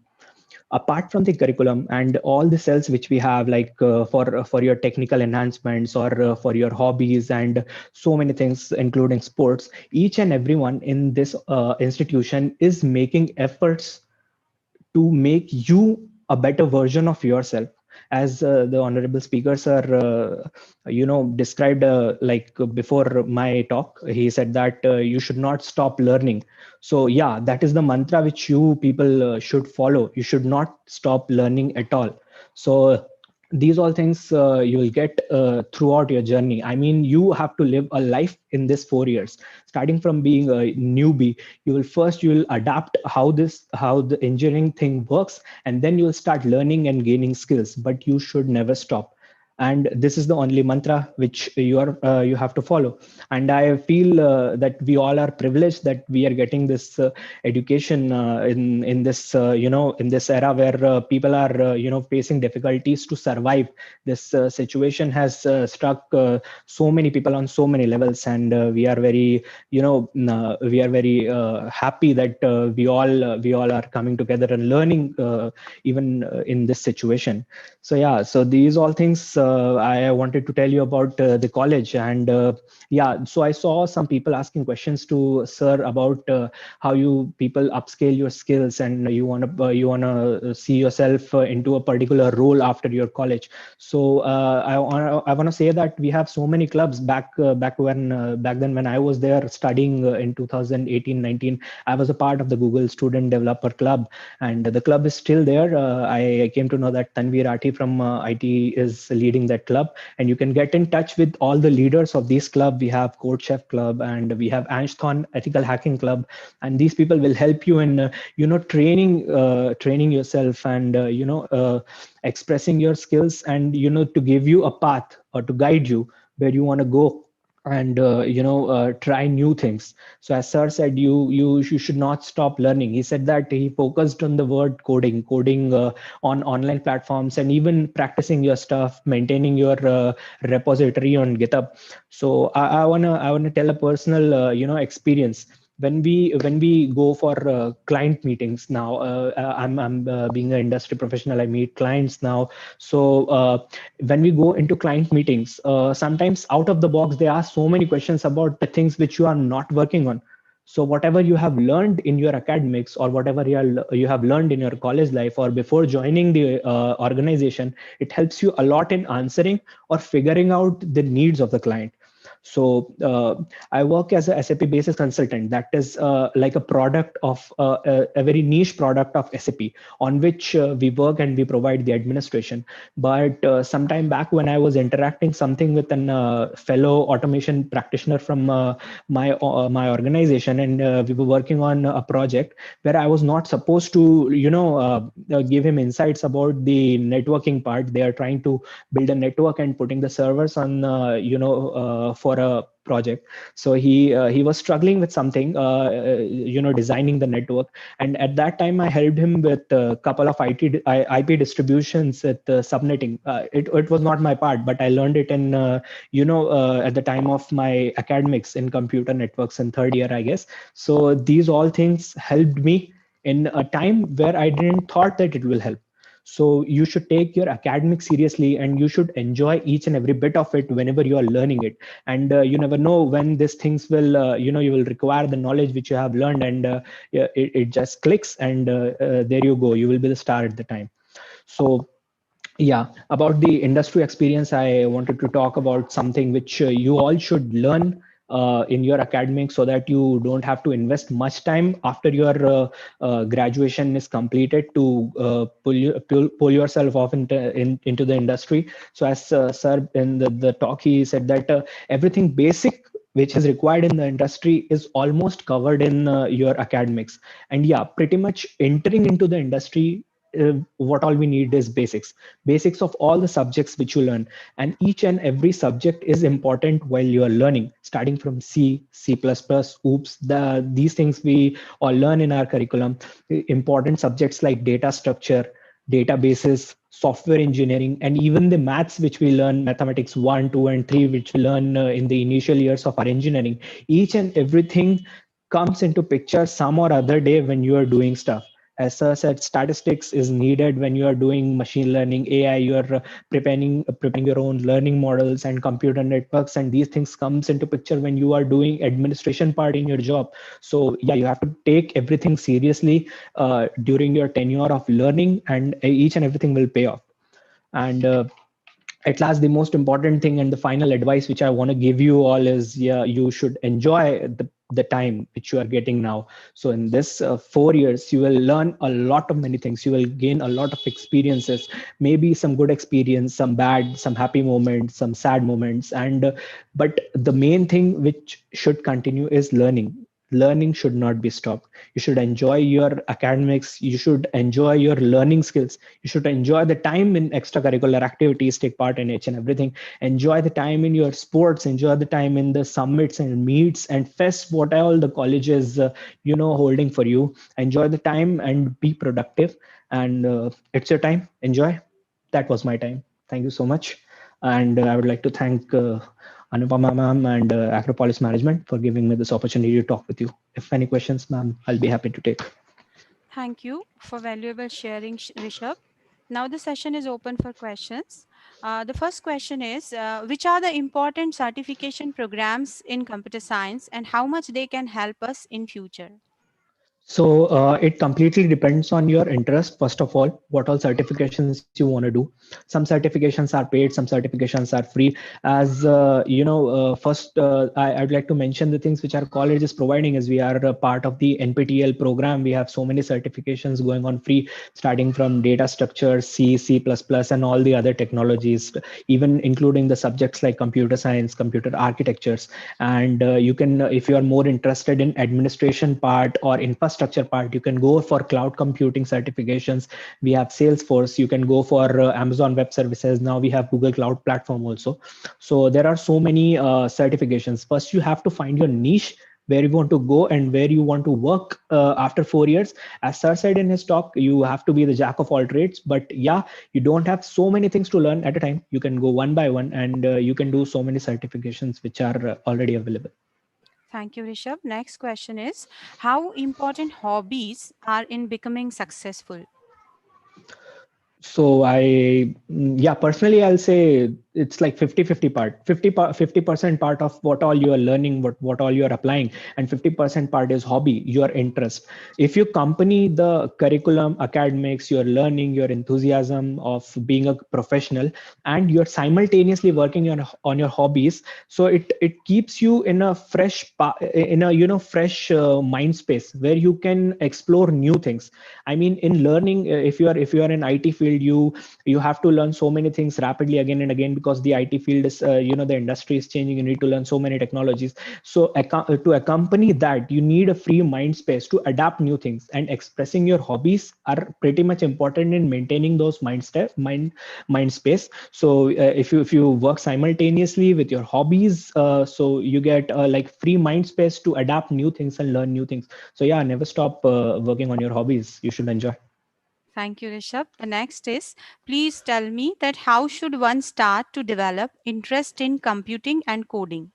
Apart from the curriculum and all the cells which we have, like for your technical enhancements, or for your hobbies, and so many things including sports, each and everyone in this institution is making efforts to make you a better version of yourself. as the honorable speaker sir described like before my talk. He said that you should not stop learning. So yeah, that is the mantra which you people should follow. You should not stop learning at all. So these all things you will get throughout your journey. I mean, you have to live a life in this 4 years. Starting from being a newbie, you will adapt how the engineering thing works, and then you will start learning and gaining skills. But you should never stop. And this is the only mantra which you have to follow. And I feel that we all are privileged that we are getting this education in this in this era where people are facing difficulties to survive. This situation has struck so many people on so many levels, and we are very we are very happy that we all are coming together and learning even in this situation. So yeah, so these all things I wanted to tell you about the college. And yeah, so I saw some people asking questions to sir about how you people upscale your skills, and you want to see yourself into a particular role after your college. So I want to say that we have so many clubs back then when I was there studying in 2018-19. I was a part of the Google Student Developer Club, and the club is still there. I came to know that Tanveer Ati from IT is leading that club, and you can get in touch with all the leaders of this club. We have Code Chef Club, and we have Anshthon Ethical Hacking Club, and these people will help you in training yourself, and expressing your skills, and to give you a path or to guide you where you want to go, and try new things. So as sir said, you should not stop learning. He said that he focused on the word coding on online platforms, and even practicing your stuff, maintaining your repository on GitHub. So I wanna tell a personal experience. When we go for client meetings now, I'm being an industry professional, I meet clients now. So when we go into client meetings, sometimes out of the box they ask so many questions about the things which you are not working on. So whatever you have learned in your academics, or whatever you have learned in your college life or before joining the organization, it helps you a lot in answering or figuring out the needs of the client. So I work as a SAP basis consultant. That is like a product of a very niche product of SAP, on which we work and we provide the administration. But sometime back when I was interacting something with an fellow automation practitioner from my organization, and we were working on a project where I was not supposed to give him insights about the networking part. They are trying to build a network and putting the servers on for a project. So he was struggling with something, designing the network. And at that time I helped him with a couple of IP distributions with subnetting. It was not my part, but I learned it in at the time of my academics in computer networks in third year, I guess. So these all things helped me in a time where I didn't thought that it will help. So you should take your academics seriously, and you should enjoy each and every bit of it whenever you are learning it. And you never know when these things will, you will require the knowledge which you have learned, and it just clicks, and there you go. You will be the star at the time. So yeah, about the industry experience, I wanted to talk about something which you all should learn in your academics, so that you don't have to invest much time after your graduation is completed to pull yourself off into the industry. So as sir in the talk, he said that everything basic which is required in the industry is almost covered in your academics. And yeah, pretty much entering into the industry, what all we need is basics of all the subjects which you learn. And each and every subject is important while you are learning, starting from C++, oops, these things we all learn in our curriculum. Important subjects like data structure, databases, software engineering, and even the maths which we learn, mathematics 1, 2, and 3, which we learn in the initial years of our engineering. Each and everything comes into picture some or other day when you are doing stuff. As sir said, statistics is needed when you are doing machine learning, AI. You are preparing your own learning models and computer networks, and these things comes into picture when you are doing administration part in your job. So yeah, you have to take everything seriously during your tenure of learning, and each and everything will pay off. And at last, the most important thing and the final advice which I want to give you all is, yeah, you should enjoy the time which you are getting now. So in this 4 years, you will learn a lot of many things. You will gain a lot of experiences, maybe some good experience, some bad, some happy moments, some sad moments. And but the main thing which should continue is learning. Learning should not be stopped. You should enjoy your academics. You should enjoy your learning skills. You should enjoy the time in extracurricular activities, take part in each and everything. Enjoy the time in your sports. Enjoy the time in the summits and meets and fests, what all the colleges holding for you. Enjoy the time and be productive. And it's your time. Enjoy. That was my time. Thank you so much. And I would like to thank Anupama ma'am and Acropolis management for giving me this opportunity to talk with you. If any questions, ma'am, I'll be happy to take. Thank you for valuable sharing, Rishabh. Now the session is open for questions. The first question is, which are the important certification programs in computer science and how much they can help us in future? So it completely depends on your interest. First of all, what all certifications you want to do. Some certifications are paid, some certifications are free. As first, I'd like to mention the things which our college is providing. Is we are a part of the NPTEL program. We have so many certifications going on free, starting from data structure, C, C++, and all the other technologies, even including the subjects like computer science, computer architectures. And you can, if you are more interested in administration part or infrastructure part, you can go for cloud computing certifications. We have Salesforce. You can go for Amazon Web Services. Now we have Google Cloud Platform also. So there are so many certifications. First, you have to find your niche, where you want to go and where you want to work after 4 years. As Sir said in his talk, you have to be the jack of all trades. But yeah, you don't have so many things to learn at a time. You can go one by one, and you can do so many certifications which are already available. Thank you, Rishabh. Next question is, how important hobbies are in becoming successful? So yeah, personally, I'll say it's like 50-50 part. 50% part of what all you are learning, what all you are applying, and 50% part is hobby, your interest. If you accompany the curriculum, academics, your learning, your enthusiasm of being a professional, and you're simultaneously working on your hobbies, so it keeps you in a fresh mind space where you can explore new things. I mean, in learning, if you are in IT field, you have to learn so many things rapidly again and again, because the IT field is the industry is changing. You need to learn so many technologies. So to accompany that, you need a free mind space to adapt new things, and expressing your hobbies are pretty much important in maintaining those mind space. So if you work simultaneously with your hobbies, so you get like free mind space to adapt new things and learn new things. So yeah, never stop working on your hobbies. You should enjoy. Thank you, Rishabh. The next is, please tell me that how should one start to develop interest in computing and coding?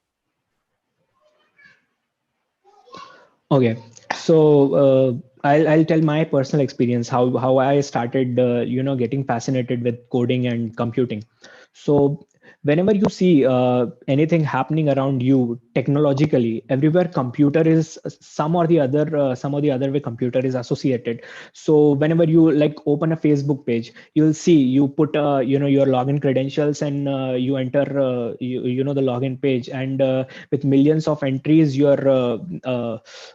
Okay, so I'll tell my personal experience, how I started getting fascinated with coding and computing. So whenever you see anything happening around you technologically, everywhere computer is some or the other way computer is associated. So whenever you like open a Facebook page, you'll see you put your login credentials, and you enter the login page, and with millions of entries, your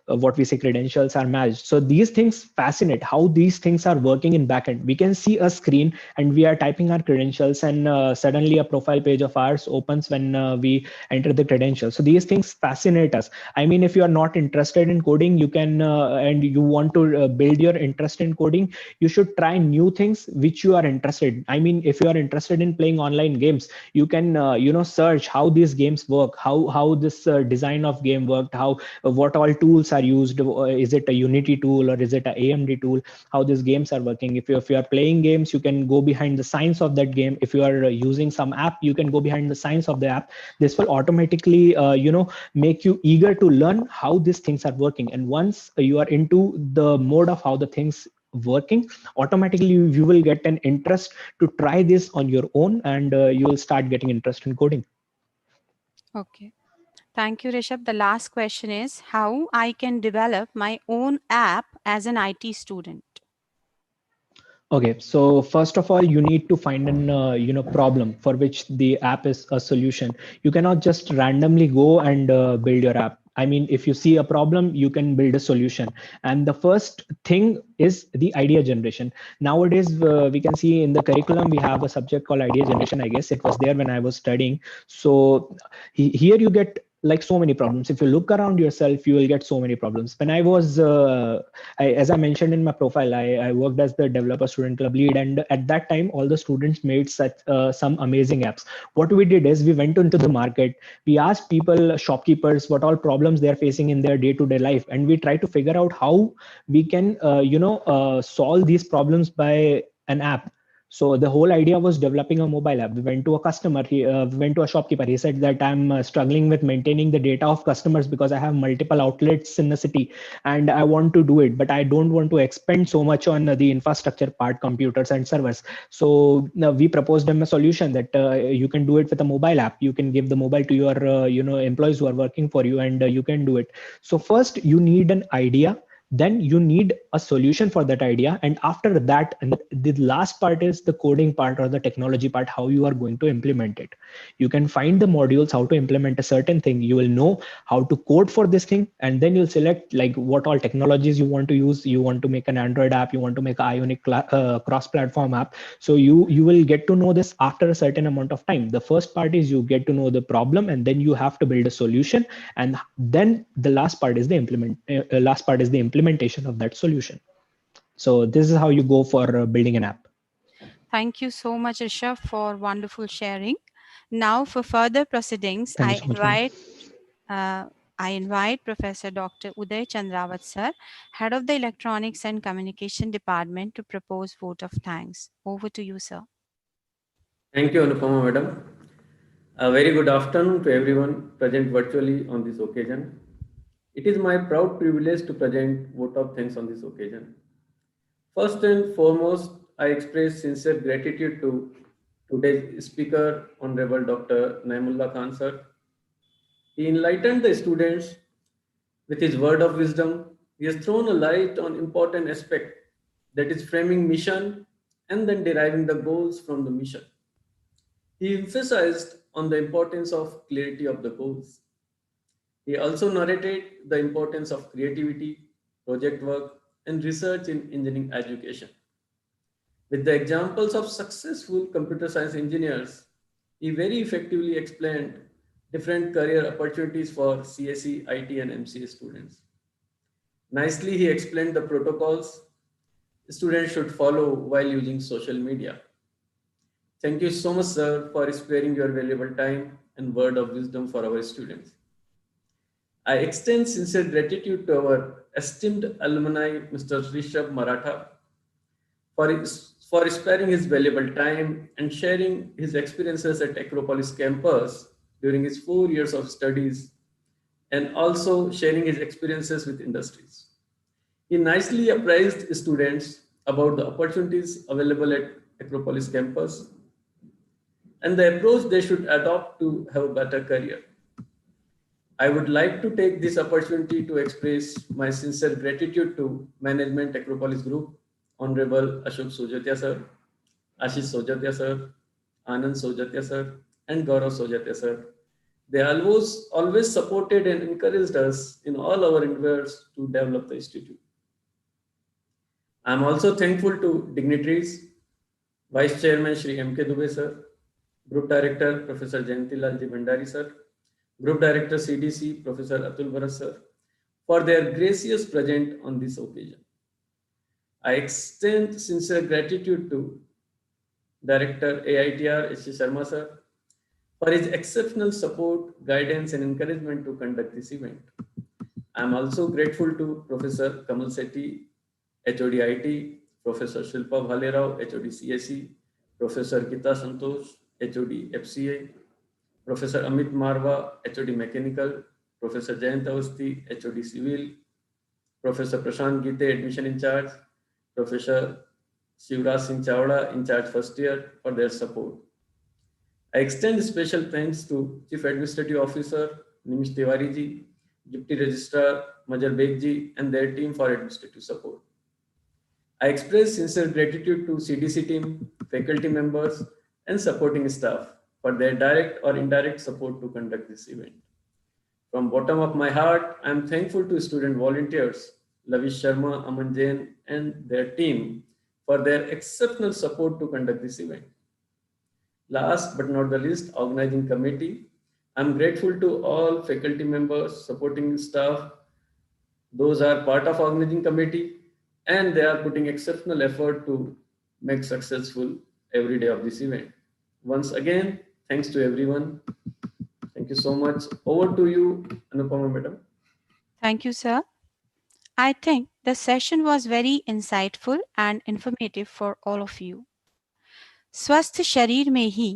what we say credentials are matched. So these things fascinate, how these things are working in backend. We can see a screen and we are typing our credentials, and suddenly a profile page of ours opens when we enter the credentials. So these things fascinate us. I mean, if you are not interested in coding, you can and you want to build your interest in coding, you should try new things which you are interested in. I mean, if you are interested in playing online games, you can search how these games work, how this design of game worked, how what all tools are used. Is it a Unity tool or is it a AMD tool? How these games are working. If you are playing games, you can go behind the science of that game. If you are using some app, you can go behind the science of the app. This will automatically make you eager to learn how these things are working. And once you are into the mode of how the things working, automatically you will get an interest to try this on your own, and you will start getting interest in coding. Okay. Thank you, Rishabh. The last question is, how I can develop my own app as an IT student? Okay, so first of all, you need to find an problem for which the app is a solution. You cannot just randomly go and build your app. I mean, if you see a problem, you can build a solution. And the first thing is the idea generation. Nowadays, we can see in the curriculum we have a subject called idea generation. I guess it was there when I was studying. So here you get like so many problems. If you look around yourself, you will get so many problems. When I was as I mentioned in my profile, I worked as the developer student club lead, and at that time, all the students made such some amazing apps. What we did is we went into the market, we asked people, shopkeepers, what all problems they are facing in their day-to-day life, and we try to figure out how we can, solve these problems by an app. So the whole idea was developing a mobile app. We went to a customer, we went to a shopkeeper. He said that I'm struggling with maintaining the data of customers because I have multiple outlets in the city and I want to do it, but I don't want to expend so much on the infrastructure part, computers and servers. So we proposed them a solution that you can do it with a mobile app. You can give the mobile to your employees who are working for you, and you can do it. So first you need an idea, then you need a solution for that idea, and after that, and the last part is the coding part or the technology part, how you are going to implement it. You can find the modules how to implement a certain thing, you will know how to code for this thing, and then you'll select like what all technologies you want to use. You want to make an Android app, you want to make an ionic cross-platform app. So you will get to know this after a certain amount of time. The first part is you get to know the problem, and then you have to build a solution, and then the last part is the implementation of that solution. So this is how you go for building an app. Thank you so much, Rishabh, for wonderful sharing. Now, for further proceedings, Thank you so much, ma'am. I invite Professor Dr. Uday Chandrawat sir, Head of the Electronics and Communication Department, to propose vote of thanks. Over to you, sir. Thank you, Anupama Madam. A very good afternoon to everyone present virtually on this occasion. It is my proud privilege to present vote of thanks on this occasion. First and foremost, I express sincere gratitude to today's speaker, Honorable Dr. Naimullah Khan sir. He enlightened the students with his word of wisdom. He has thrown a light on important aspect, that is framing mission and then deriving the goals from the mission. He emphasized on the importance of clarity of the goals. He also narrated the importance of creativity, project work, and research in engineering education. With the examples of successful computer science engineers, he very effectively explained different career opportunities for CSE, IT, and MCA students. Nicely, he explained the protocols students should follow while using social media. Thank you so much, sir, for sparing your valuable time and word of wisdom for our students. I extend sincere gratitude to our esteemed alumni, Mr. Rishabh Maratha, for sparing his valuable time and sharing his experiences at Acropolis campus during his 4 years of studies, and also sharing his experiences with industries. He nicely apprised students about the opportunities available at Acropolis campus and the approach they should adopt to have a better career. I would like to take this opportunity to express my sincere gratitude to Management Acropolis Group, Honorable Ashok Sojatia sir, Ashish Sojatia sir, Anand Sojatia sir, and Gaurav Sojatia sir. They always supported and encouraged us in all our endeavors to develop the institute. I am also thankful to Dignitaries, Vice Chairman Shri M.K. Dubey sir, Group Director Professor Jayantilal Ji Bhandari sir, Group Director CDC Professor Atul Bharat sir, for their gracious presence on this occasion. I extend sincere gratitude to Director AITR H. Sharma sir for his exceptional support, guidance, and encouragement to conduct this event. I am also grateful to Professor Kamal Sethi, HOD IT, Professor Shilpa Bhalerao, HOD CSE, Professor Gita Santosh, HOD FCA, Professor Amit Marwa, HOD Mechanical, Professor Jayant Awasthi, HOD Civil, Professor Prashant Gite, Admission in Charge, Professor Shivraj Singh Chawda, in charge first year, for their support. I extend special thanks to Chief Administrative Officer Nimish Tiwari ji, Deputy Registrar Major Beg ji, and their team for administrative support. I express sincere gratitude to CDC team, faculty members, and supporting staff for their direct or indirect support to conduct this event. From bottom of my heart, I am thankful to student volunteers, Lavish Sharma, Aman Jain, and their team for their exceptional support to conduct this event. Last but not the least, organizing committee. I'm grateful to all faculty members, supporting staff. Those are part of organizing committee, and they are putting exceptional effort to make successful every day of this event. Once again, thanks to everyone. Thank you so much. Over to you, Anupama madam. Thank you, sir. I think the session was very insightful and informative for all of you. स्वस्थ शरीर में ही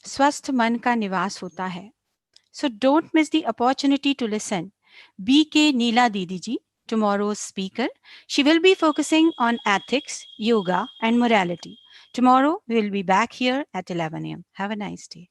स्वस्थ मन का निवास होता है. So don't miss the opportunity to listen. B.K. Neela Didi ji, tomorrow's speaker. She will be focusing on ethics, yoga, and morality. Tomorrow we will be back here at 11 a.m. Have a nice day.